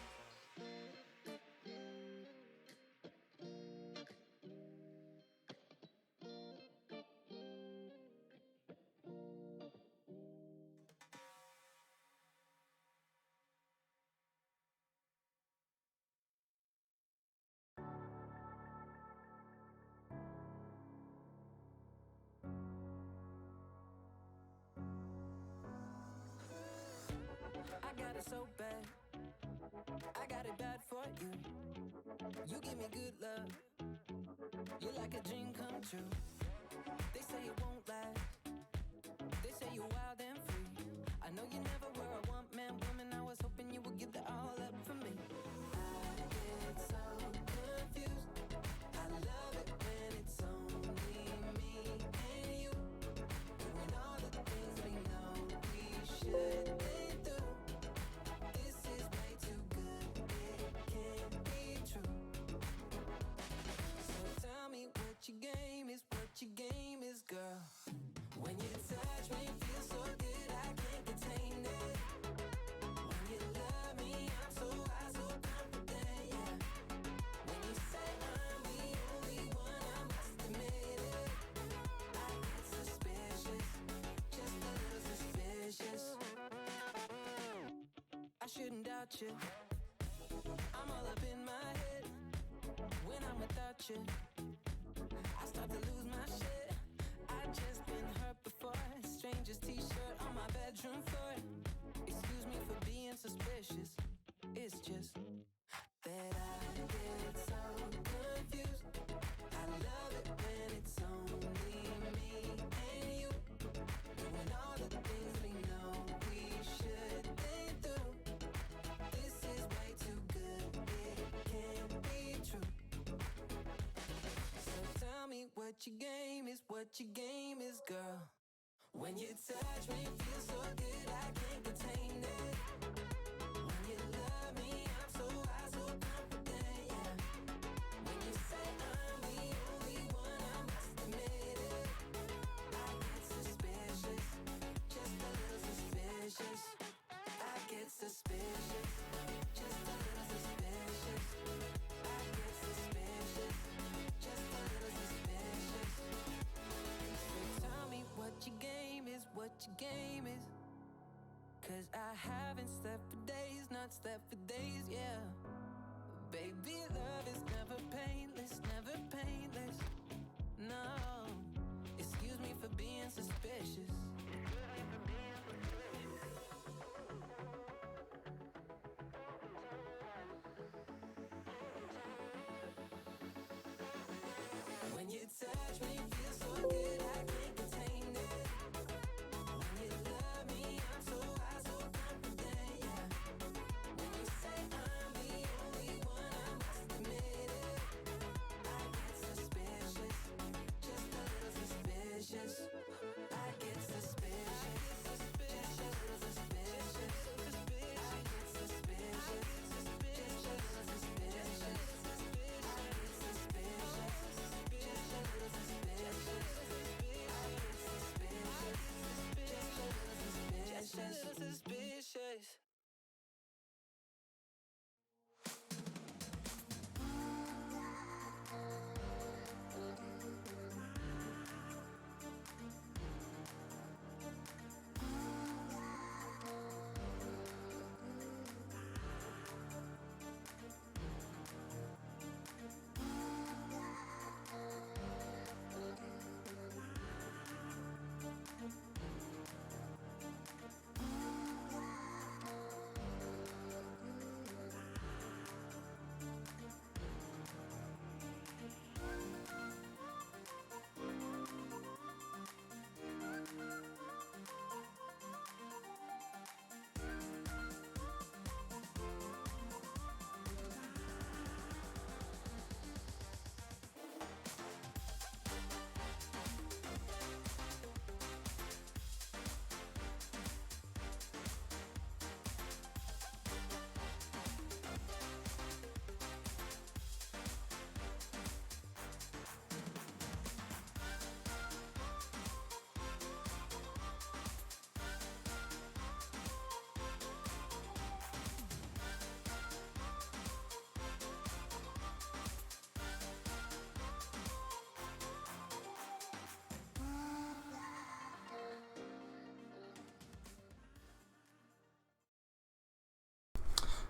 Speaker 4: I got it so bad. I got it bad for you. You give me good love. You're like a dream come true. They say it won't last. They say you're wild and free. I know you never were a one-man woman. I was hoping you would give that all up for me. I get so confused. I love it when it's only me and you. Doing all the things we know we shouldn't do. This is way too good. It can't be true. So tell me what your game is, girl. When you touch me, feel so good, I can't contain it. When you love me, I'm so high, so confident, yeah. When you say I'm the only one, I must admit it. I get suspicious, just a little suspicious. I shouldn't doubt you. I'm all up in my head when I'm without you. I start to lose my shit. I just been hurt before. Stranger's t-shirt on my bedroom floor. Excuse me for being suspicious. It's just that I get so confused. I love it when it's only me and you. Doing all the things we know we shouldn't do. This is way too good. It can't be true. So tell me what your game is, girl. When you touch me, feel so good, I can't contain it. When you love me, I'm so high, so confident, yeah. When you say I'm the only one, I must admit it. I get suspicious, just a little suspicious. I get suspicious, just a little suspicious. I get suspicious, just a little suspicious. So tell me what your game is, Cause I haven't slept for days, not slept for days, yeah. Baby, love is never painless, never painless. No, excuse me for being suspicious. When you touch me, feel so good, I can't contain it. When you love me, I'm so high, so confident, yeah. When you say I'm the only one, I must admit it. I get suspicious, just a little suspicious. I get suspicious, just a little suspicious. I get suspicious, just a little suspicious. I get suspicious, just a little suspicious. I get suspicious, just a little suspicious.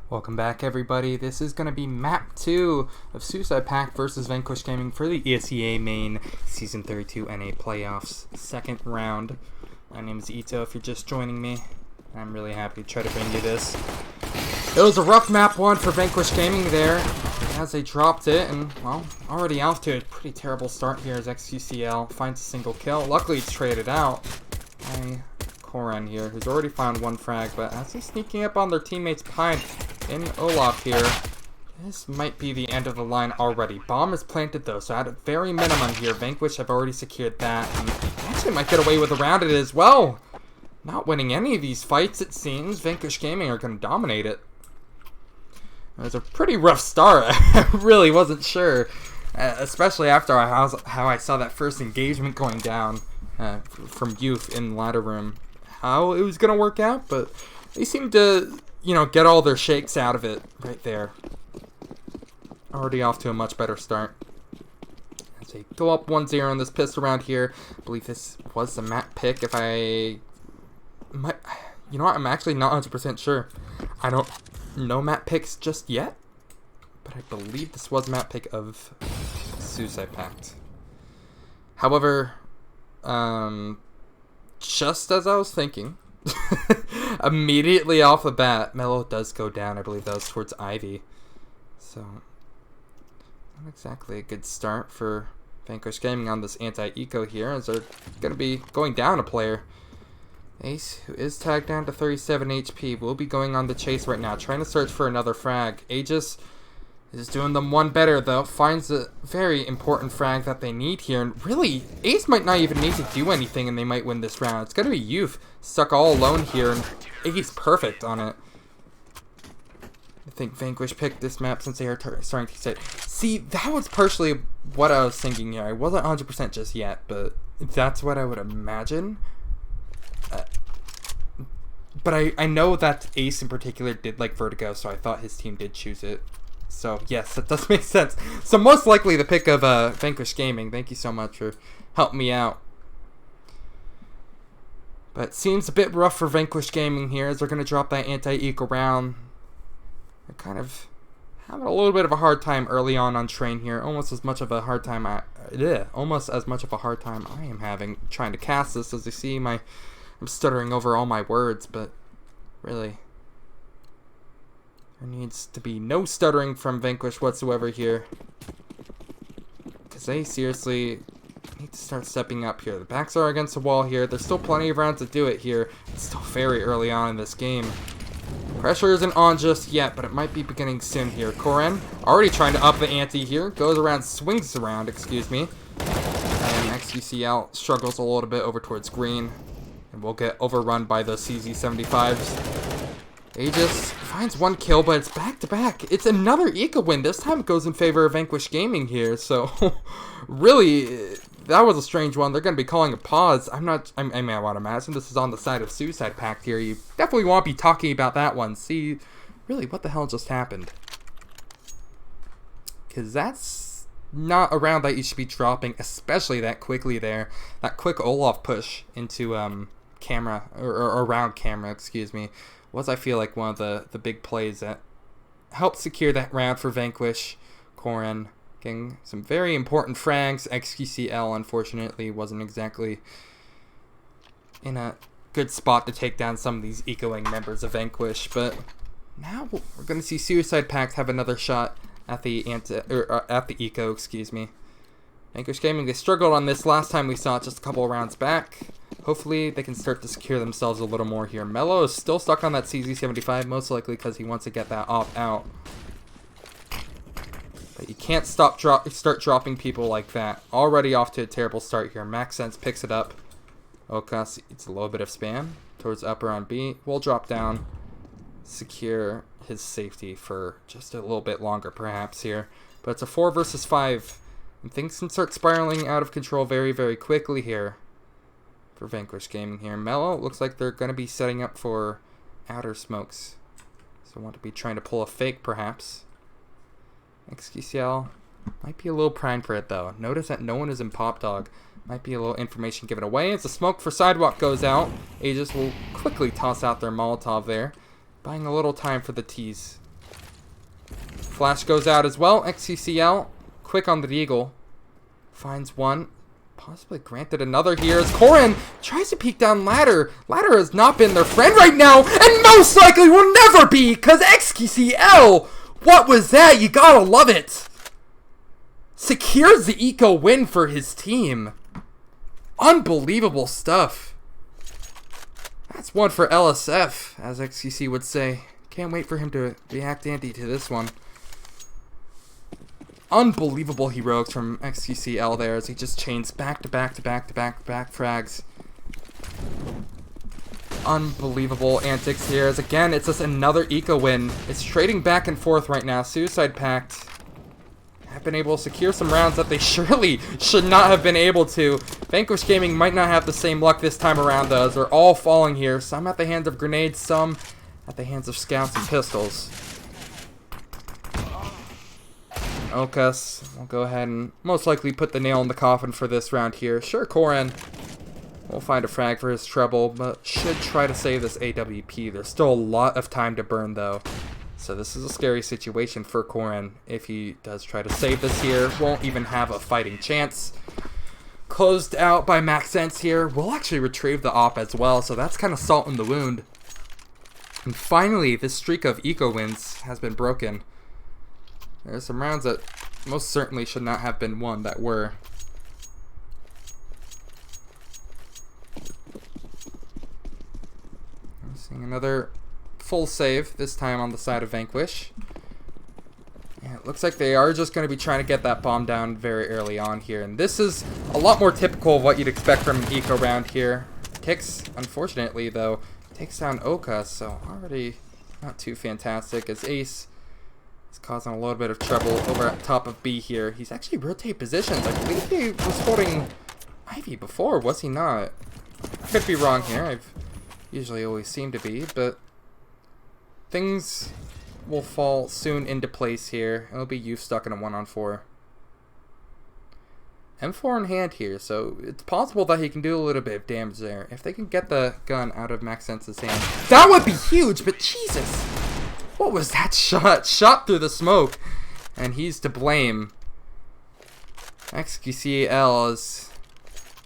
Speaker 2: Welcome back, everybody. This is going to be Map 2 of Suicide Pact versus Vanquish Gaming for the ESEA Main Season 32 NA Playoffs, second round. My name is Ito, if you're just joining me. I'm really happy to try to bring you this. It was a rough map 1 for Vanquish Gaming there, as they dropped it, and, well, already off to a pretty terrible start here as XQCL finds a single kill. Luckily, it's traded out by Koran here, who's already found one frag, but as he's sneaking up on their teammates behind in Olaf here, this might be the end of the line already. Bomb is planted though, so at a very minimum here, Vanquish have already secured that, and actually might get away with around it as well. Not winning any of these fights, it seems. Vanquish Gaming are going to dominate it. It was a pretty rough start. I really wasn't sure, especially after how I saw that first engagement going down from Youth in the ladder room, how it was going to work out, but they seemed to, you know, get all their shakes out of it right there. Already off to a much better start. As they go up 1-0 in this pistol round here. I believe this was the map pick. If I might, you know what, I'm actually not 100% sure. I don't know map picks just yet, but I believe this was map pick of Suicide Pact. However, just as I was thinking, immediately off the bat, Mello does go down. I believe that was towards Ivy. So, not exactly a good start for Vanquish Gaming on this anti-eco here, as they're going to be going down a player. Ace, who is tagged down to 37 HP, will be going on the chase right now, trying to search for another frag. Aegis is doing them one better, though. Finds a very important frag that they need here. And really, Ace might not even need to do anything, and they might win this round. It's going to be Youth stuck all alone here, and Iggy's perfect on it. I think Vanquish picked this map since they are starting to say, see, that was partially what I was thinking here. I wasn't 100% just yet, but that's what I would imagine. But I know that Ace in particular did like Vertigo, so I thought his team did choose it. So, yes, that does make sense. So, most likely the pick of Vanquish Gaming. Thank you so much for helping me out. But it seems a bit rough for Vanquish Gaming here, as they're going to drop that anti-eco round. They're kind of having a little bit of a hard time early on train here. Almost as much of a hard time I am having trying to cast this. As you see, I'm stuttering over all my words, but really, there needs to be no stuttering from Vanquish whatsoever here, because they seriously need to start stepping up here. The backs are against the wall here. There's still plenty of rounds to do it here. It's still very early on in this game. Pressure isn't on just yet, but it might be beginning soon here. Koren already trying to up the ante here. Swings around, excuse me. And XQCL struggles a little bit over towards green. And we'll get overrun by the CZ75s. Aegis finds one kill, but it's back-to-back. It's another eco win. This time it goes in favor of Vanquish Gaming here. So, really, that was a strange one. They're going to be calling a pause. I want to imagine this is on the side of Suicide Pact here. You definitely won't be talking about that one. See, really, what the hell just happened? Because that's not a round that you should be dropping, especially that quickly there. That quick Olaf push into camera, or around camera, excuse me, was, I feel like, one of the big plays that helped secure that round for Vanquish. Koren getting some very important frags. XQCL, unfortunately, wasn't exactly in a good spot to take down some of these ecoing members of Vanquish, but now we're going to see Suicide Pact have another shot at the eco, excuse me. Vanquish Gaming, they struggled on this last time we saw it just a couple of rounds back. Hopefully they can start to secure themselves a little more here. Mello is still stuck on that CZ75, most likely because he wants to get that off out. But you can't start dropping people like that. Already off to a terrible start here. Max Sense picks it up. Okas, it's a little bit of spam towards upper on B. We'll drop down, secure his safety for just a little bit longer perhaps here. But it's a 4 versus 5. And things can start spiraling out of control very, very quickly here for Vanquish Gaming here. Mello, looks like they're going to be setting up for outer smokes. So want to be trying to pull a fake, perhaps. XQCL might be a little primed for it, though. Notice that no one is in Pop Dog. Might be a little information given away. As the smoke for Sidewalk goes out, Aegis will quickly toss out their Molotov there, buying a little time for the tease. Flash goes out as well. XCCL, quick on the Deagle. Finds one. Possibly granted another here as Korin tries to peek down Ladder. Ladder has not been their friend right now, and most likely will never be, because XQCL, what was that? You gotta love it. Secures the eco win for his team. Unbelievable stuff. That's one for LSF, as XQC would say. Can't wait for him to react ante to this one. Unbelievable heroics from XQCL there as he just chains back to back to back to back to back frags. Unbelievable antics here as again it's just another eco win. It's trading back and forth right now. Suicide Pact have been able to secure some rounds that they surely should not have been able to. Vanquish Gaming might not have the same luck this time around though, as they're all falling here. Some at the hands of grenades, some at the hands of scouts and pistols. Okas will go ahead and most likely put the nail in the coffin for this round here. Sure, Korin will find a frag for his trouble, but should try to save this AWP. There's still a lot of time to burn, though. So this is a scary situation for Korin. If he does try to save this here, won't even have a fighting chance. Closed out by Maxence here. We'll actually retrieve the op as well, so that's kind of salt in the wound. And finally, this streak of eco wins has been broken. There's some rounds that most certainly should not have been won that were. I'm seeing another full save, this time on the side of Vanquish. Yeah, it looks like they are just going to be trying to get that bomb down very early on here. And this is a lot more typical of what you'd expect from an eco round here. Tix, unfortunately, though, takes down Oka, so already not too fantastic as Ace is causing a little bit of trouble over at top of B here. He's actually rotate positions. I believe he was holding Ivy before, was he not? Could be wrong here. I've usually always seem to be, but things will fall soon into place here. It'll be Youth stuck in a 1-on-4. M4 in hand here, so it's possible that he can do a little bit of damage there. If they can get the gun out of Maxence's hand, that would be huge, but Jesus! What was that shot? Shot through the smoke, and he's to blame. XQCL is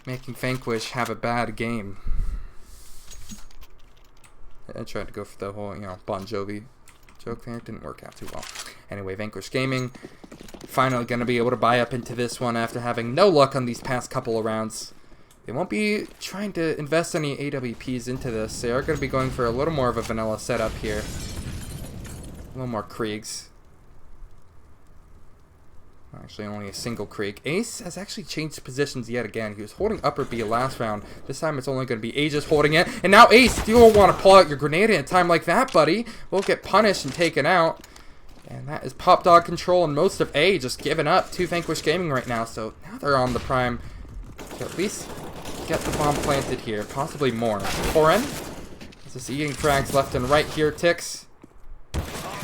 Speaker 2: making Vanquish have a bad game. I tried to go for the whole, Bon Jovi joke there. It didn't work out too well. Anyway, Vanquish Gaming finally going to be able to buy up into this one after having no luck on these past couple of rounds. They won't be trying to invest any AWPs into this. They are going to be going for a little more of a vanilla setup here. A little more Kriegs. Actually, only a single Krieg. Ace has actually changed positions yet again. He was holding upper B last round. This time it's only going to be Aegis holding it. And now Ace, you don't want to pull out your grenade in a time like that, buddy. We'll get punished and taken out. And that is Pop Dog control and most of A just giving up to Vanquish Gaming right now. So now they're on the prime to at least get the bomb planted here. Possibly more. Korin is just eating frags left and right here. Tix.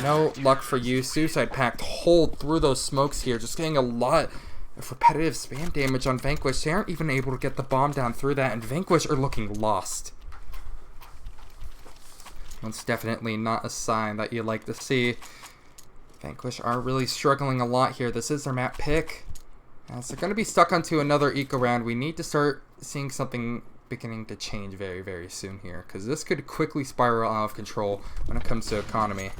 Speaker 2: No luck for you. Suicide Pact hold through those smokes here. Just getting a lot of repetitive spam damage on Vanquish. They aren't even able to get the bomb down through that. And Vanquish are looking lost. That's definitely not a sign that you like to see. Vanquish are really struggling a lot here. This is their map pick. As they're going to be stuck onto another eco round, we need to start seeing something beginning to change very, very soon here. Because this could quickly spiral out of control when it comes to economy.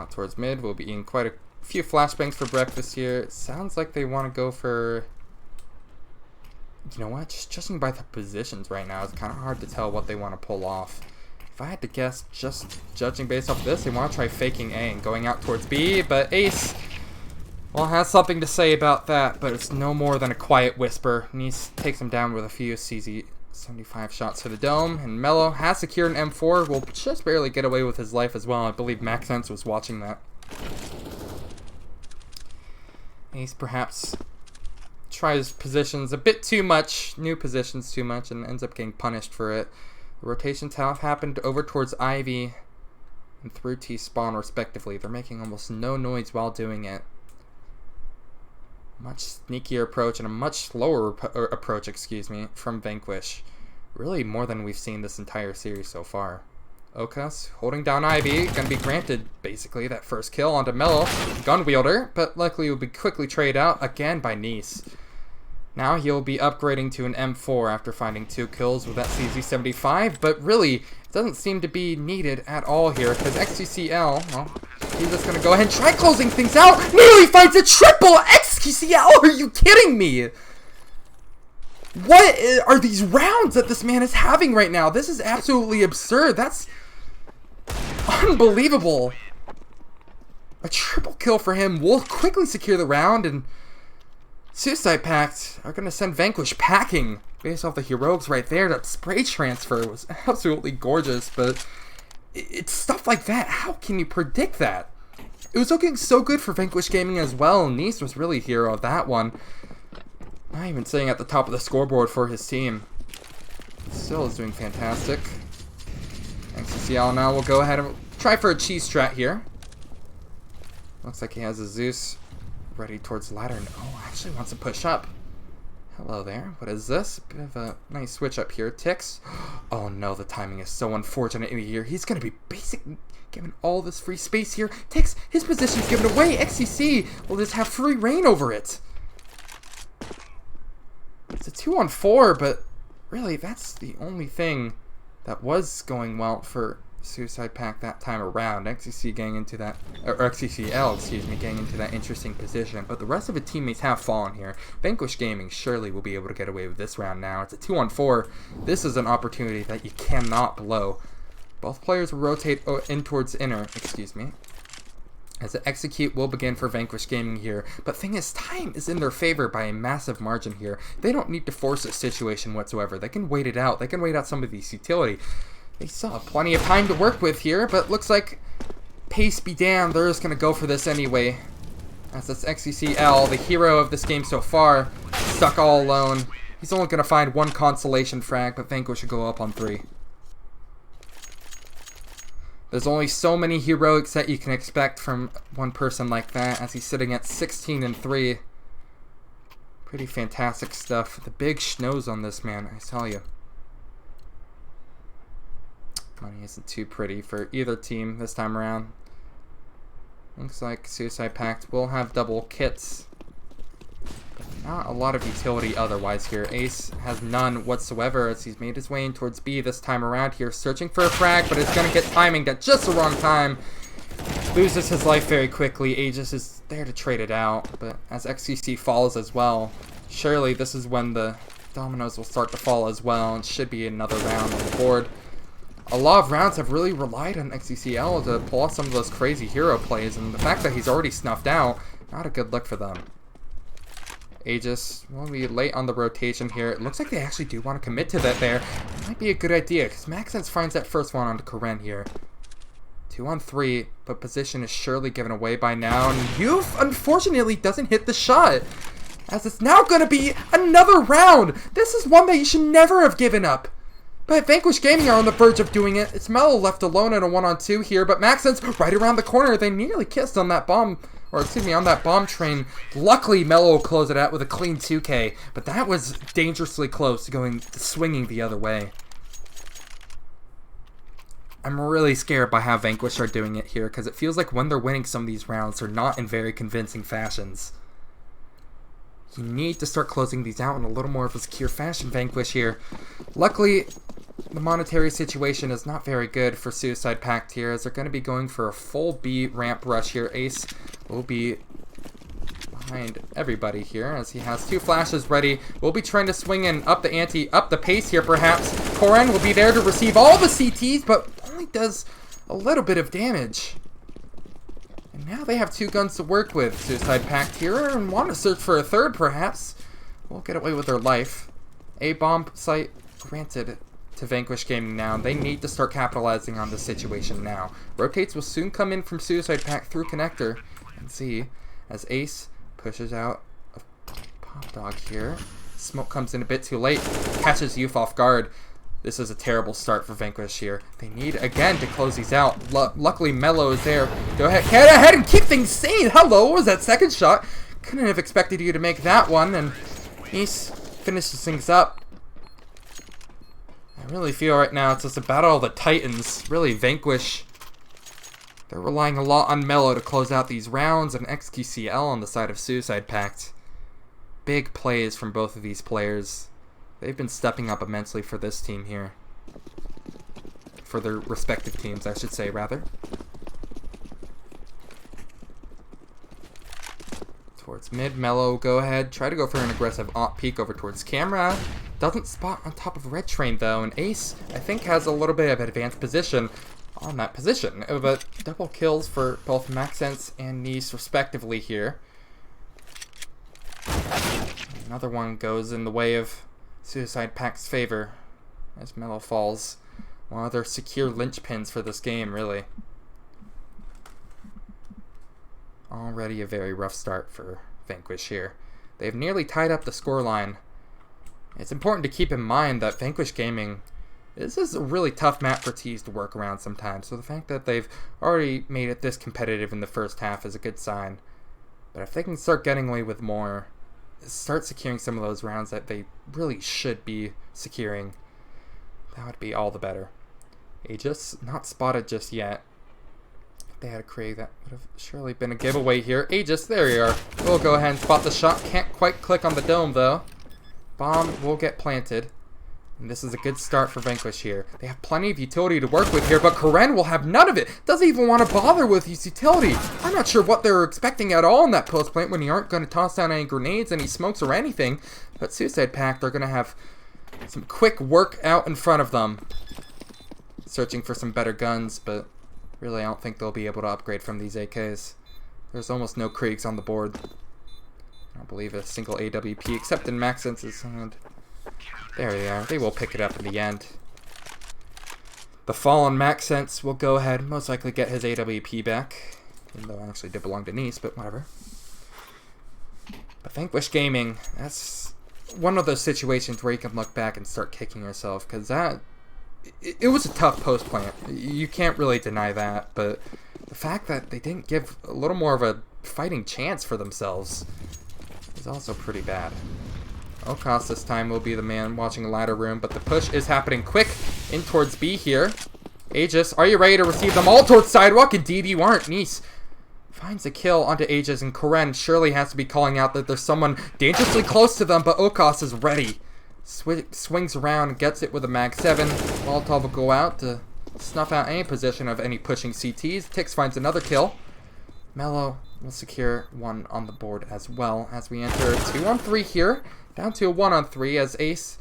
Speaker 2: Towards mid, we'll be eating quite a few flashbangs for breakfast here. It sounds like they want to go for... You know what? Just judging by the positions right now, it's kind of hard to tell what they want to pull off. If I had to guess, just judging based off this, they want to try faking A and going out towards B, but Ace, well, has something to say about that, but it's no more than a quiet whisper. Nice takes him down with a few CZ-75 shots to the dome, and Mello has secured an M4, will just barely get away with his life as well. I believe Maxence was watching that. Ace perhaps tries positions a bit too much, new positions too much, and ends up getting punished for it. The rotations have happened over towards Ivy and through T-spawn respectively. They're making almost no noise while doing it. Much sneakier approach and a much slower approach, from Vanquish. Really more than we've seen this entire series so far. Okas holding down Ivy, gonna be granted basically that first kill onto Mello, gun wielder, but likely will be quickly traded out again by Nice. Now he'll be upgrading to an M4 after finding 2 kills with that CZ75, but really, it doesn't seem to be needed at all here, because XQCL, well, he's just gonna go ahead and try closing things out. Nearly finds a triple! XQCL, are you kidding me? What are these rounds that this man is having right now? This is absolutely absurd. That's unbelievable. A triple kill for him will quickly secure the round, and Suicide Pact are going to send Vanquish packing based off the heroics right there. That spray transfer was absolutely gorgeous, but it's stuff like that. How can you predict that? It was looking so good for Vanquish Gaming as well. Nice was really hero of that one. Not even sitting at the top of the scoreboard for his team. Still is doing fantastic. XCL now will go ahead and try for a cheese strat here. Looks like he has a Zeus ready towards ladder. And oh, actually wants to push up. Hello there. What is this? Bit of a nice switch up here. Ticks. Oh no, the timing is so unfortunate in here. He's going to be basically given all this free space here. Ticks, his position's given away. XCC will just have free reign over it. It's a 2-on-4, but really that's the only thing that was going well for Suicide Pact that time around. XCC getting into that, or XCCL, excuse me, getting into that interesting position. But the rest of the teammates have fallen here. Vanquish Gaming surely will be able to get away with this round now. It's a 2-on-4. This is an opportunity that you cannot blow. Both players will rotate in towards inner, excuse me. As the execute will begin for Vanquish Gaming here. But thing is, time is in their favor by a massive margin here. They don't need to force a situation whatsoever. They can wait it out. They can wait out some of these utility. They still have plenty of time to work with here, but looks like pace be damned, they're just going to go for this anyway. As this XCCL, the hero of this game so far, stuck all alone. He's only going to find 1 consolation frag, but Vanquish should go up on 3. There's only so many heroics that you can expect from one person like that, as he's sitting at 16-3. Pretty fantastic stuff. The big schnoz on this man, I tell you. Money isn't too pretty for either team this time around. Looks like Suicide Pact will have double kits. But not a lot of utility otherwise here. Ace has none whatsoever as he's made his way in towards B this time around here. Searching for a frag, but it's going to get timing at just the wrong time. Loses his life very quickly. Aegis is there to trade it out. But as XCC falls as well, surely this is when the dominoes will start to fall as well. And should be another round on the board. A lot of rounds have really relied on XCCL to pull off some of those crazy hero plays, and the fact that he's already snuffed out, not a good look for them. Aegis will be late on the rotation here. It looks like they actually do want to commit to that there. It might be a good idea, because Maxence finds that first one onto Karen here. 2-on-3, but position is surely given away by now, and Youth, unfortunately, doesn't hit the shot. As it's now going to be another round! This is one that you should never have given up. But Vanquish Gaming are on the verge of doing it. It's Mello left alone in a 1-on-2 here, but Maxence right around the corner. They nearly kissed on that bomb, or excuse me, on that bomb train. Luckily, Mello will close it out with a clean 2K, but that was dangerously close to swinging the other way. I'm really scared by how Vanquish are doing it here, because it feels like when they're winning some of these rounds, they're not in very convincing fashions. You need to start closing these out in a little more of a secure fashion, Vanquish here. Luckily, the monetary situation is not very good for Suicide Pact here, as they're going to be going for a full B ramp rush here. Ace will be behind everybody here, as he has 2 flashes ready. We'll be trying to swing in up the ante, up the pace here perhaps. Koren will be there to receive all the CTs, but only does a little bit of damage. And now they have 2 guns to work with, Suicide Pact here, and want to search for a third, perhaps. We'll get away with their life. A bomb site granted to Vanquish Gaming now. They need to start capitalizing on this situation now. Rotates will soon come in from Suicide Pact through connector. And see, as Ace pushes out a pop dog here. Smoke comes in a bit too late. Catches Youth off guard. This is a terrible start for Vanquish here. They need, again, to close these out. Luckily, Mello is there. Go ahead, get ahead and keep things sane. Hello, what was that second shot? Couldn't have expected you to make that one. And Ace finishes things up. I really feel right now it's just a battle of the titans. Really, Vanquish, they're relying a lot on Mellow to close out these rounds, and XQCL on the side of Suicide Pact. Big plays from both of these players. They've been stepping up immensely for this team here. For their respective teams, I should say, rather. Towards mid, Mellow, go ahead. Try to go for an aggressive op peek over towards camera. Doesn't spot on top of Red Train, though. And Ace, I think, has a little bit of advanced position on that position. But double kills for both Maxence and Nice, respectively, here. Another one goes in the way of Suicide Pact's favor as Mellow falls. One of their secure linchpins for this game, really. Already a very rough start for Vanquish here. They've nearly tied up the scoreline. It's important to keep in mind that Vanquish Gaming, this is a really tough map for teams to work around sometimes, so the fact that they've already made it this competitive in the first half is a good sign. But if they can start getting away with more, start securing some of those rounds that they really should be securing, that would be all the better. Aegis, not spotted just yet. If they had a Krieg, that would have surely been a giveaway here. Aegis, there you are. We'll go ahead and spot the shot. Can't quite click on the dome, though. Bomb will get planted. And this is a good start for Vanquish here. They have plenty of utility to work with here, but Karen will have none of it. Doesn't even want to bother with his utility. I'm not sure what they were expecting at all in that post plant when you aren't going to toss down any grenades, any smokes, or anything. But Suicide Pact, they're going to have some quick work out in front of them. Searching for some better guns, but really I don't think they'll be able to upgrade from these AKs. There's almost no Kriegs on the board. I don't believe a single AWP except in Maxence's hand. There they are. They will pick it up in the end. The fallen Maxence will go ahead, most likely get his AWP back. Even though it actually did belong to Nice, but whatever. But Vanquish Gaming, that's one of those situations where you can look back and start kicking yourself, because it was a tough post plant. You can't really deny that, but the fact that they didn't give a little more of a fighting chance for themselves is also pretty bad. Okos this time will be the man watching the ladder room, but the push is happening quick in towards B here. Aegis, are you ready to receive them all towards sidewalk? Indeed you aren't. Nice finds a kill onto Aegis, and Karen surely has to be calling out that there's someone dangerously close to them, but Okos is ready. Swings around and gets it with a Mag 7. Molotov will go out to snuff out any position of any pushing CTs. Tix finds another kill. Mellow will secure one on the board as well as we enter 2-on-3 here. Down to a 1-on-3 as Ace,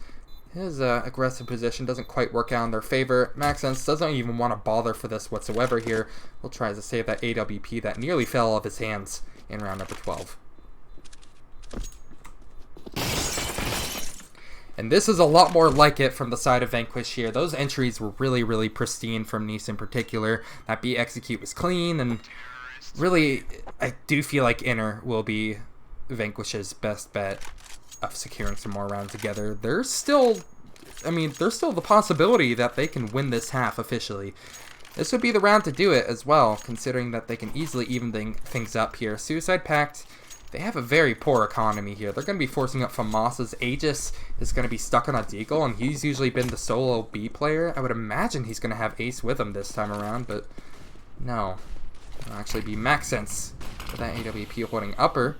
Speaker 2: his aggressive position doesn't quite work out in their favor. Maxence doesn't even want to bother for this whatsoever here. Will try to save that AWP that nearly fell off his hands in round number 12. And this is a lot more like it from the side of Vanquish here. Those entries were really, really pristine from Nice in particular. That B execute was clean, and really, I do feel like Inner will be Vanquish's best bet of securing some more rounds together. There's still the possibility that they can win this half officially. This would be the round to do it as well, considering that they can easily even things up here. Suicide Pact, they have a very poor economy here. They're going to be forcing up Famas's. Aegis is going to be stuck on a deagle, and he's usually been the solo B player. I would imagine he's going to have Ace with him this time around, but no. It'll actually be Maxence with that AWP holding upper.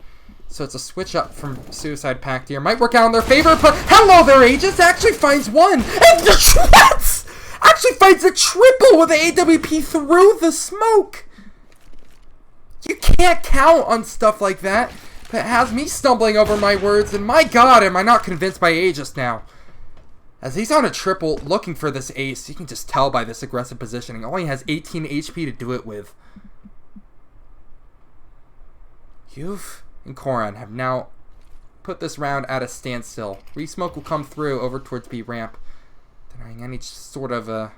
Speaker 2: So it's a switch up from Suicide Pact here. Might work out in their favor, but hello there, Aegis! Actually finds one! And what? Actually finds a triple with the AWP through the smoke! You can't count on stuff like that. But it has me stumbling over my words, and my god, am I not convinced by Aegis now. As he's on a triple looking for this ace, you can just tell by this aggressive positioning. Only has 18 HP to do it with. You've and Koran have now put this round at a standstill. Resmoke will come through over towards B ramp, denying any sort of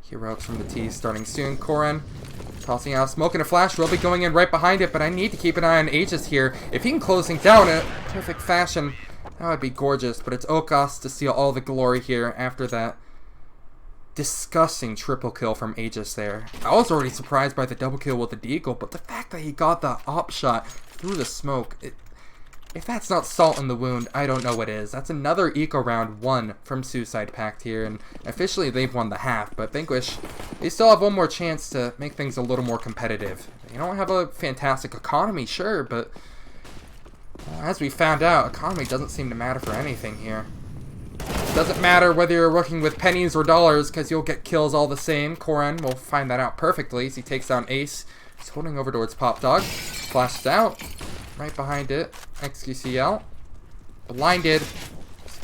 Speaker 2: heroics from the T starting soon. Koran tossing out smoke and a flash. Will be going in right behind it, but I need to keep an eye on Aegis here. If he can close things down in a perfect fashion, that would be gorgeous. But it's Okos to steal all the glory here after that disgusting triple kill from Aegis there. I was already surprised by the double kill with the deagle, but the fact that he got the op shot through the smoke, it If that's not salt in the wound, I don't know what is. That's another eco round 1 from Suicide Pact here, and officially they've won the half, but Vanquish, they still have one more chance to make things a little more competitive. They don't have a fantastic economy, sure, but as we found out, economy doesn't seem to matter for anything here. Doesn't matter whether you're working with pennies or dollars, because you'll get kills all the same. Koran will find that out perfectly as he takes down Ace. He's holding over towards Pop Dog. Flashes out. Right behind it, XQCL. Blinded,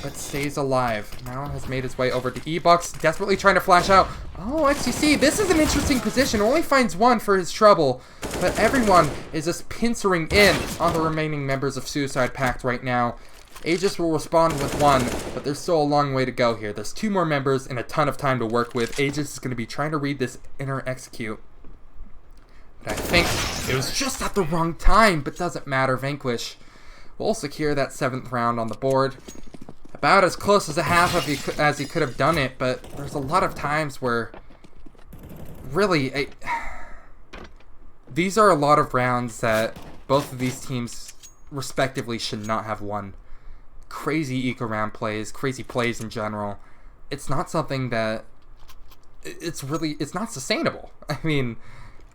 Speaker 2: but stays alive. Now has made his way over to E-Bucks, desperately trying to flash out. Oh, XQC, this is an interesting position. Only finds one for his trouble, but everyone is just pincering in on the remaining members of Suicide Pact right now. Aegis will respond with one, but there's still a long way to go here. There's 2 more members and a ton of time to work with. Aegis is going to be trying to read this inner execute. But I think it was just at the wrong time, but doesn't matter. Vanquish will secure that 7th round on the board. About as close as a half as he could have done it, but there's a lot of times where really these are a lot of rounds that both of these teams respectively should not have won. Crazy eco round plays, crazy plays in general. It's not something that it's not sustainable. I mean,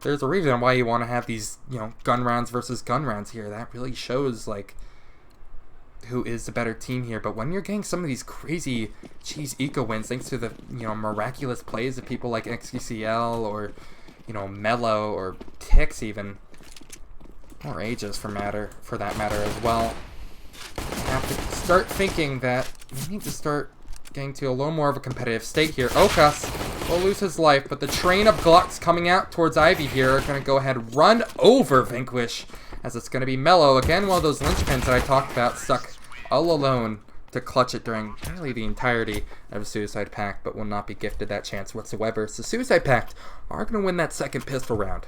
Speaker 2: there's a reason why you want to have these, gun rounds versus gun rounds here. That really shows, like, who is the better team here. But when you're getting some of these crazy cheese eco wins, thanks to the, miraculous plays of people like XQCL or, Mello or Tix even, or Aegis for that matter as well, you have to start thinking that we need to start getting to a little more of a competitive state here. Okas will lose his life, but the train of Glucks coming out towards Ivy here are going to go ahead and run over Vanquish, as it's going to be Mello. Again, one of those linchpins that I talked about, stuck all alone to clutch it during nearly the entirety of Suicide Pact, but will not be gifted that chance whatsoever. So Suicide Pact are going to win that second pistol round.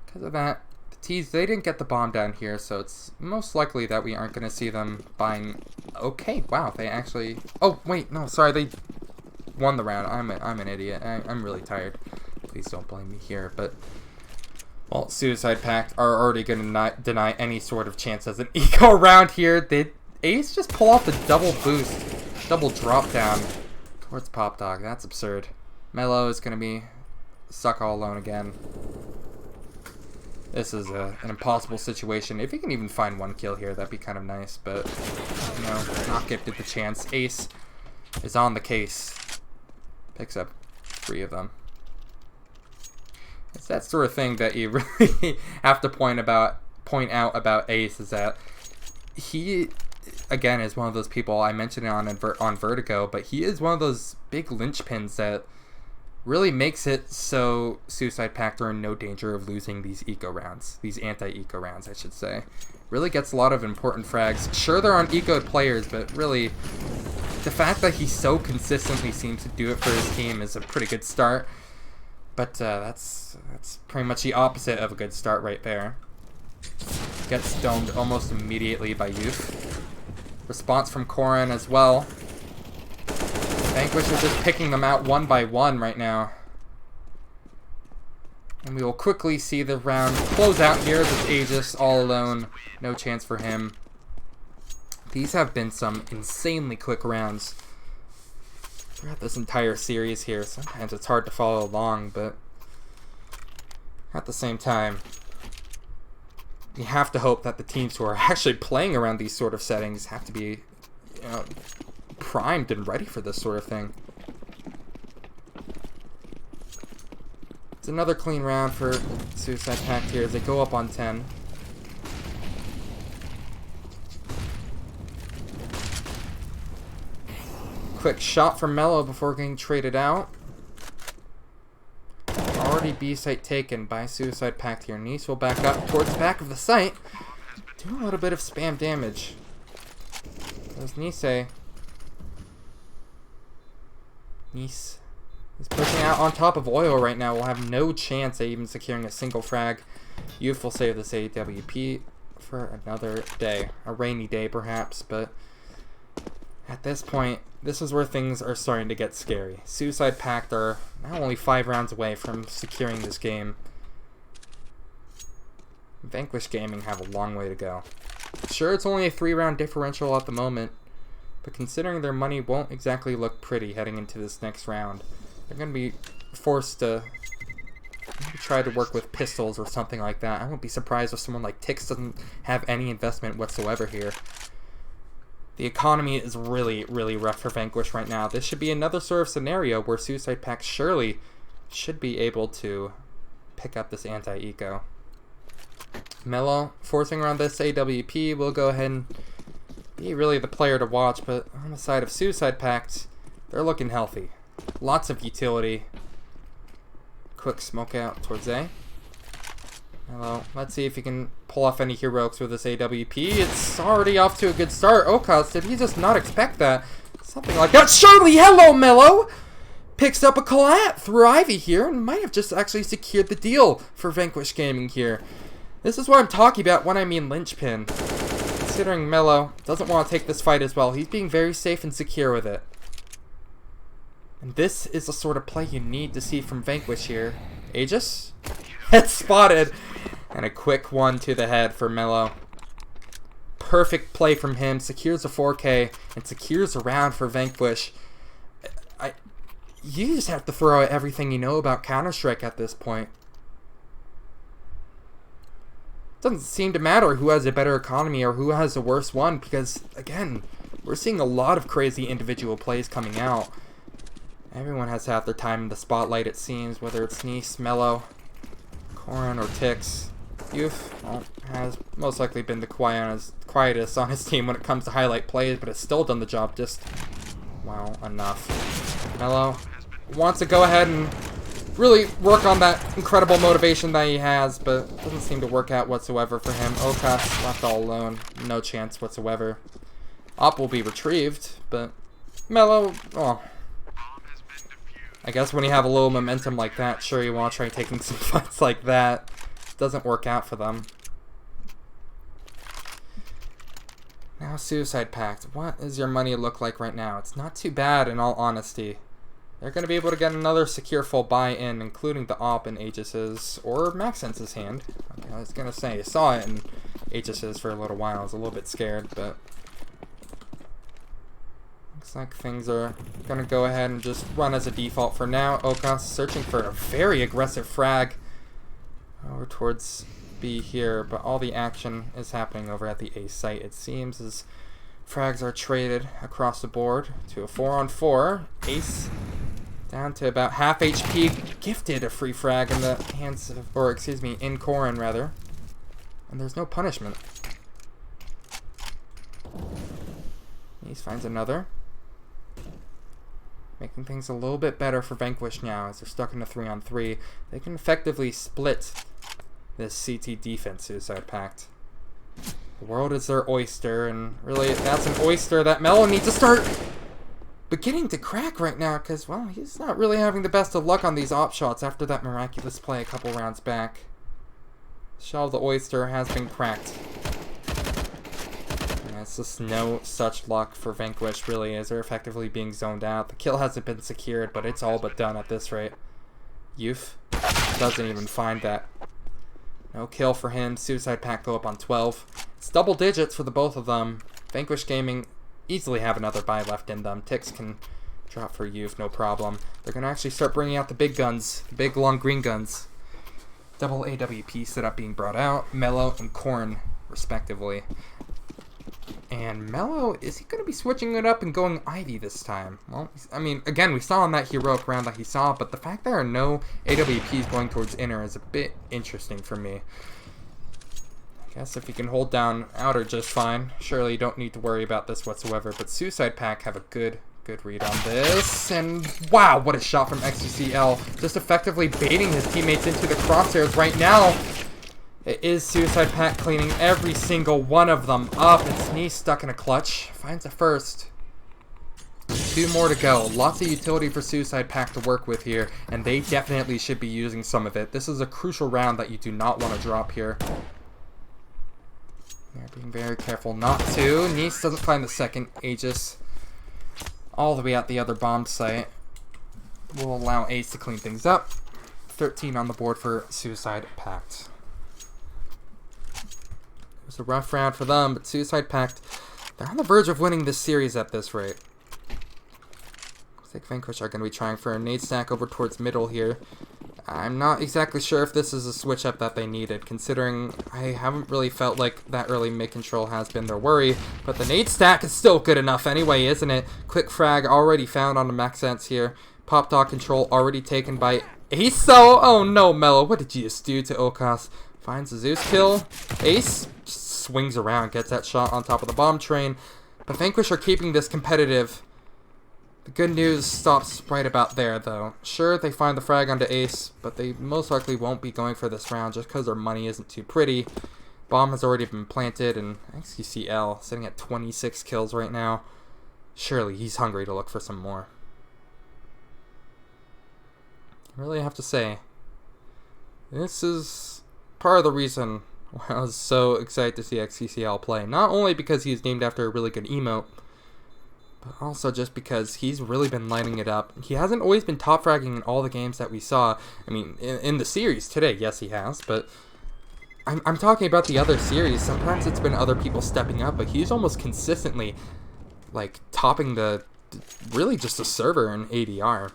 Speaker 2: Because of that, the T's, they didn't get the bomb down here, so it's most likely that we aren't going to see them buying. Okay, wow, they actually, oh wait, no, sorry, they won the round. I'm an idiot. I'm really tired. Please don't blame me here, but well, Suicide Pact are already going to deny any sort of chance as an eco round here. Did Ace just pull off the double boost, double drop down towards Pop Dog? That's absurd. Mello is going to be stuck all alone again. This is an impossible situation. If he can even find one kill here, that'd be kind of nice, but not gifted the chance. Ace is on the case. Picks up 3 of them. It's that sort of thing that you really have to point out about Ace, is that he, again, is one of those people I mentioned on Vertigo, but he is one of those big linchpins that really makes it so Suicide Pact are in no danger of losing these eco rounds, these anti-eco rounds, I should say. Really gets a lot of important frags. Sure, they're on ecoed players, but really, the fact that he so consistently seems to do it for his team is a pretty good start. But that's pretty much the opposite of a good start right there. Gets domed almost immediately by Youth. Response from Koran as well. Vanquish is just picking them out one by one right now. And we will quickly see the round close out here with Aegis all alone. No chance for him. These have been some insanely quick rounds throughout this entire series here. Sometimes it's hard to follow along, but at the same time, you have to hope that the teams who are actually playing around these sort of settings have to be, primed and ready for this sort of thing. It's another clean round for Suicide Pact here as they go up on 10. Quick shot from Mello before getting traded out. Already B site taken by Suicide Pact here. Nice will back up towards the back of the site. Doing a little bit of spam damage. There's Nice. Nice is pushing out on top of Oil right now. We'll have no chance at even securing a single frag. Youth will save this AWP for another day. A rainy day perhaps, but At this point, this is where things are starting to get scary. Suicide Pact are now only 5 rounds away from securing this game. Vanquish Gaming have a long way to go. Sure, it's only a 3-round differential at the moment, but considering their money won't exactly look pretty heading into this next round, they're going to be forced to maybe try to work with pistols or something like that. I won't be surprised if someone like Tix doesn't have any investment whatsoever here. The economy is really, really rough for Vanquish right now. This should be another sort of scenario where Suicide Pact surely should be able to pick up this anti-eco. Mello, forcing around this AWP, will go ahead and be really the player to watch, but on the side of Suicide Pact, they're looking healthy. Lots of utility. Quick smoke out towards A. Mello, let's see if he can pull off any heroics with this AWP. It's already off to a good start. Okas, did he just not expect that? Something like that. Surely, hello, Mello! Picks up a collat through Ivy here and might have just actually secured the deal for Vanquish Gaming here. This is what I'm talking about when I mean linchpin. Considering Mello doesn't want to take this fight as well, he's being very safe and secure with it. And this is the sort of play you need to see from Vanquish here. Aegis? Head spotted! And a quick one to the head for Mello. Perfect play from him. Secures a 4K and secures a round for Vanquish. You just have to throw out everything you know about Counter-Strike at this point. Doesn't seem to matter who has a better economy or who has the worst one, because again, we're seeing a lot of crazy individual plays coming out. Everyone has had their time in the spotlight, it seems, whether it's Nice, Mello, Corin, or Tix. Youth, well, has most likely been the quietest on his team when it comes to highlight plays, but has still done the job just, well, enough. Mello wants to go ahead and really work on that incredible motivation that he has, but it doesn't seem to work out whatsoever for him. Okas left all alone. No chance whatsoever. Op will be retrieved, but Mello, oh. I guess when you have a little momentum like that, sure you want to try taking some fights like that. Doesn't work out for them. Now Suicide Pact. What does your money look like right now? It's not too bad in all honesty. They're going to be able to get another secure full buy-in, including the AWP in Aegis's or Maxense's hand. Okay, I was going to say, I saw it in Aegis's for a little while. I was a little bit scared, but looks like things are going to go ahead and just run as a default for now. Okas searching for a very aggressive frag over towards B here, but all the action is happening over at the A site, it seems, as frags are traded across the board to a 4-on-4. Ace down to about half HP, gifted a free frag in the hands of, or excuse me, in Corin rather. And there's no punishment. Ace finds another. Making things a little bit better for Vanquish now as they're stuck in a 3-on-3. They can effectively split this CT defense, Suicide Pact. The world is their oyster, and really that's an oyster that Mello needs to start beginning to crack right now, because, well, he's not really having the best of luck on these op shots after that miraculous play a couple rounds back. Shell of the oyster has been cracked. And it's just no such luck for Vanquish, really, as they're effectively being zoned out. The kill hasn't been secured, but it's all but done at this rate. Youth doesn't even find that. No kill for him. Suicide Pact go up on 12. It's double digits for the both of them. Vanquish Gaming easily have another buy left in them. Tix can drop for Youth, no problem. They're going to actually start bringing out the big guns. The big long green guns. Double AWP setup being brought out. Mello and Corin, respectively. And Mello, is he going to be switching it up and going Ivy this time? Well, I mean, again, we saw in that heroic round that he saw, but the fact there are no AWPs going towards inner is a bit interesting for me. I guess if he can hold down outer just fine, surely you don't need to worry about this whatsoever. But Suicide Pact have a good read on this. And wow, what a shot from XUCL. Just effectively baiting his teammates into the crosshairs right now. It is Suicide Pact cleaning every single one of them up. It's Nice stuck in a clutch. Finds a first. 2 more to go. Lots of utility for Suicide Pact to work with here, and they definitely should be using some of it. This is a crucial round that you do not want to drop here. They're being very careful not to. Nice doesn't find the second Aegis. all the way at the other bomb site. We'll allow Ace to clean things up. 13 on the board for Suicide Pact. It was a rough round for them, but Suicide Pact, they're on the verge of winning this series at this rate. Looks like Vanquish are going to be trying for a nade stack over towards middle here. I'm not exactly sure if this is a switch up that they needed, considering I haven't really felt like that early mid control has been their worry, but the nade stack is still good enough anyway, isn't it? Quick frag already found on the max sense here. Pop dog control already taken by Ace. Oh no, Mello, what did you just do to Okas? Finds the Zeus kill. Ace just swings around, gets that shot on top of the bomb train, but Vanquish are keeping this competitive. The good news stops right about there, though. Sure, they find the frag onto Ace, but they most likely won't be going for this round just because their money isn't too pretty. Bomb has already been planted, and XQCL sitting at 26 kills right now. Surely he's hungry to look for some more. I really have to say, this is part of the reason why I was so excited to see XQCL play. Not only because he's named after a really good emote, but also just because he's really been lighting it up. He hasn't always been top fragging in all the games that we saw. I mean, in the series today, yes he has, but I'm talking about the other series. Sometimes it's been other people stepping up, but he's almost consistently, like, topping really just the server in ADR.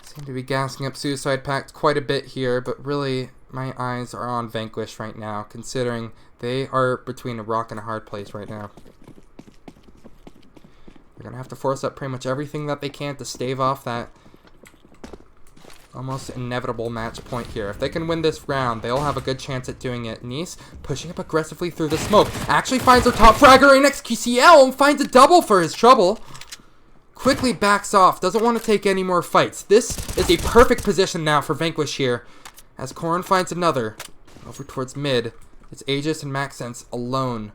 Speaker 2: Seem to be gassing up Suicide Pact quite a bit here, but really, my eyes are on Vanquish right now, considering they are between a rock and a hard place right now. They're going to have to force up pretty much everything that they can to stave off that almost inevitable match point here. If they can win this round, they'll have a good chance at doing it. Nice pushing up aggressively through the smoke. Actually finds their top fragger in XQCL and finds a double for his trouble. Quickly backs off. Doesn't want to take any more fights. This is a perfect position now for Vanquish here. As Corrin finds another. Over towards mid. It's Aegis and Maxence alone.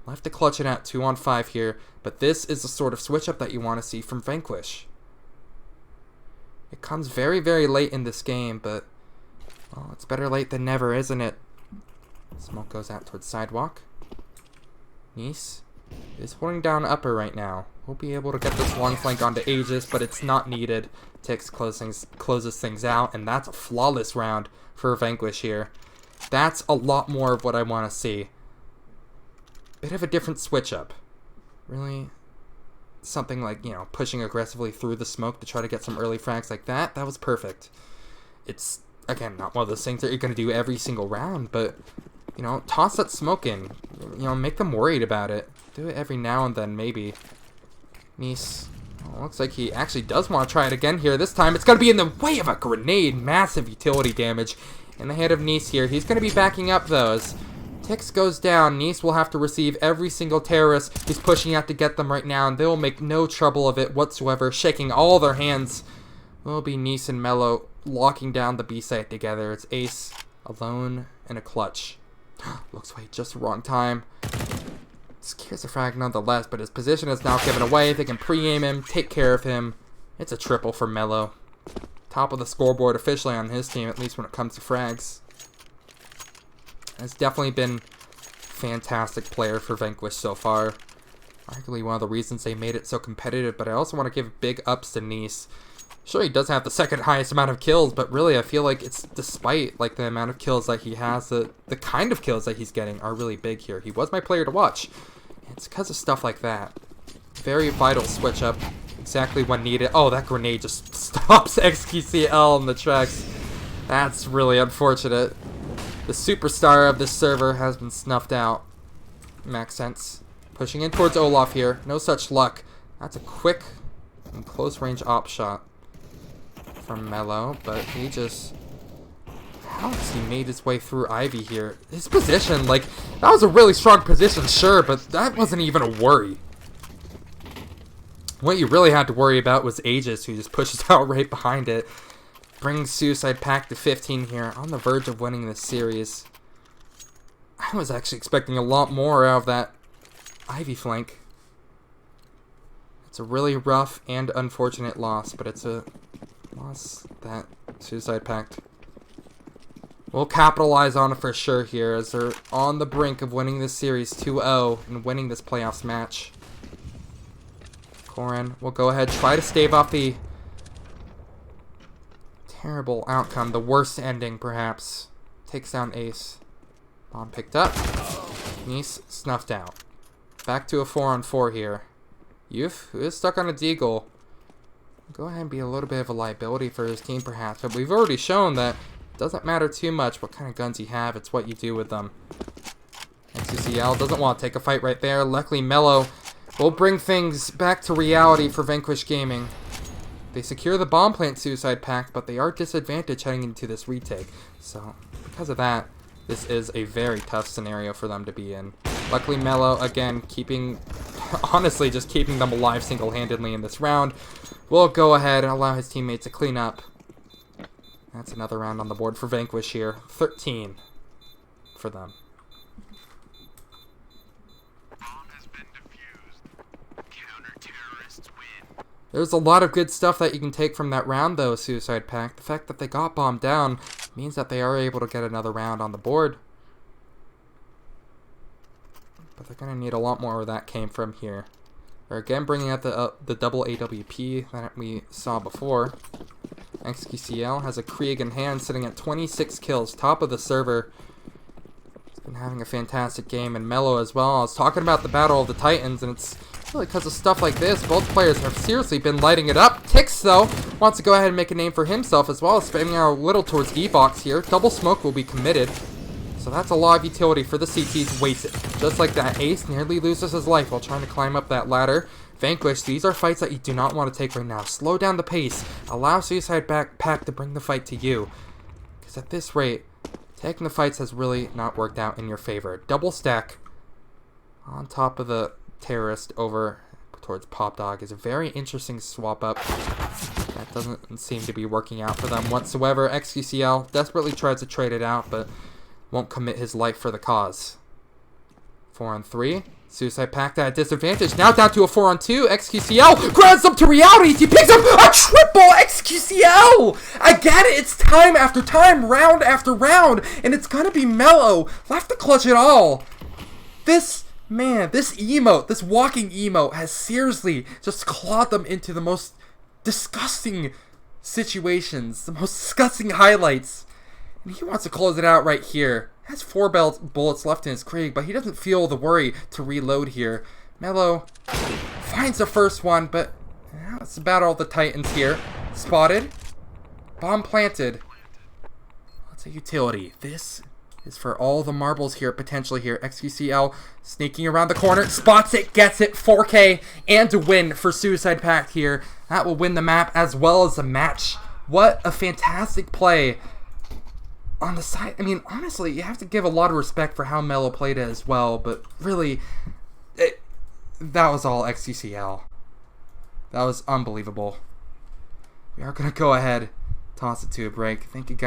Speaker 2: Left to clutch it at 2-on-5 here. But this is the sort of switch up that you want to see from Vanquish. It comes very, very late in this game, but well, it's better late than never, isn't it? Smoke goes out towards sidewalk. Nice is holding down upper right now. We'll be able to get this long flank onto Aegis, but it's not needed. Tix closes things out, and that's a flawless round for Vanquish here. That's a lot more of what I want to see. Bit of a different switch up. Really, something like, you know, pushing aggressively through the smoke to try to get some early frags like that. That was perfect. It's, again, not one of those things that you're going to do every single round, but, you know, toss that smoke in. You know, make them worried about it. Do it every now and then, maybe. Nice. Oh, looks like he actually does want to try it again here. This time it's going to be in the way of a grenade. Massive utility damage in the head of Nice here. He's going to be backing up those. Tix goes down. Nice will have to receive every single terrorist he's pushing out to get them right now, and they'll make no trouble of it whatsoever, shaking all their hands. Will be Nice and Mello locking down the B site together. It's Ace alone in a clutch. Looks like just the wrong time. Secures a frag nonetheless, but his position is now given away. They can pre-aim him, take care of him. It's a triple for Mello. Top of the scoreboard officially on his team, at least when it comes to frags. Has definitely been fantastic player for Vanquish so far. Arguably one of the reasons they made it so competitive, but I also want to give big ups to Nice. Sure, he does have the second highest amount of kills, but really I feel like it's despite like the amount of kills that he has, the kind of kills that he's getting are really big here. He was my player to watch. It's because of stuff like that. Very vital switch up. Exactly when needed. Oh, that grenade just stops XQCL in the tracks. That's really unfortunate. The superstar of this server has been snuffed out. Max sense. Pushing in towards Olaf here. No such luck. That's a quick and close range op shot from Mello, but he just... How has he made his way through Ivy here? His position, like, that was a really strong position, sure, but that wasn't even a worry. What you really had to worry about was Aegis, who just pushes out right behind it. Brings Suicide Pact to 15 here, on the verge of winning this series. I was actually expecting a lot more out of that Ivy flank. It's a really rough and unfortunate loss, but it's a loss that Suicide Pact We'll capitalize on it for sure here as they're on the brink of winning this series 2-0 and winning this playoffs match. Corin will go ahead, try to stave off the terrible outcome, the worst ending perhaps. Takes down Ace. Bomb picked up. Nice snuffed out. Back to a 4-on-4 here. Youth, who is stuck on a deagle, go ahead and be a little bit of a liability for his team perhaps, but we've already shown that it doesn't matter too much what kind of guns you have, it's what you do with them. XCCL doesn't want to take a fight right there. Luckily, Mello will bring things back to reality for Vanquish Gaming. They secure the bomb plant suicide pact, but they are disadvantaged heading into this retake. So, because of that, this is a very tough scenario for them to be in. Luckily, Mello, again, honestly, just keeping them alive single-handedly in this round, will go ahead and allow his teammates to clean up. That's another round on the board for Vanquish here. 13 for them. There's a lot of good stuff that you can take from that round, though, Suicide Pact. The fact that they got bombed down means that they are able to get another round on the board. But they're going to need a lot more where that came from here. They're again bringing out the double AWP that we saw before. XQCL has a Krieg in hand, sitting at 26 kills, top of the server. He's been having a fantastic game, and Mello as well. I was talking about the Battle of the Titans, and it's really because of stuff like this. Both players have seriously been lighting it up. Tix, though, wants to go ahead and make a name for himself as well, spamming out a little towards E-Box here. Double smoke will be committed. So that's a lot of utility for the CTs wasted. Just like that, Ace nearly loses his life while trying to climb up that ladder. Vanquish, these are fights that you do not want to take right now. Slow down the pace. Allow Suicide Pact to bring the fight to you. Because at this rate, taking the fights has really not worked out in your favor. Double stack on top of the terrorist over towards Pop Dog is a very interesting swap up. That doesn't seem to be working out for them whatsoever. XQCL desperately tries to trade it out, but won't commit his life for the cause. 4-on-3. Suicide Pact at a disadvantage. Now down to a 4-on-2. XQCL grounds up to reality. He picks up a triple. XQCL! I get it. It's time after time, round after round. And it's going to be Mello. Left to clutch it all. This emote, this walking emote has seriously just clawed them into the most disgusting situations. The most disgusting highlights. And he wants to close it out right here. Has 4 bullets left in his Krieg, but he doesn't feel the worry to reload here. Mello finds the first one, but now it's the Battle of the Titans here. Spotted. Bomb planted. That's a utility. This is for all the marbles here, potentially here. XQCL sneaking around the corner. Spots it, gets it. 4K and a win for Suicide Pact here. That will win the map as well as the match. What a fantastic play. On the side, I mean, honestly, you have to give a lot of respect for how Mello played it as well, but really, that was all XQCL. That was unbelievable. We are going to go ahead, toss it to a break. Thank you guys.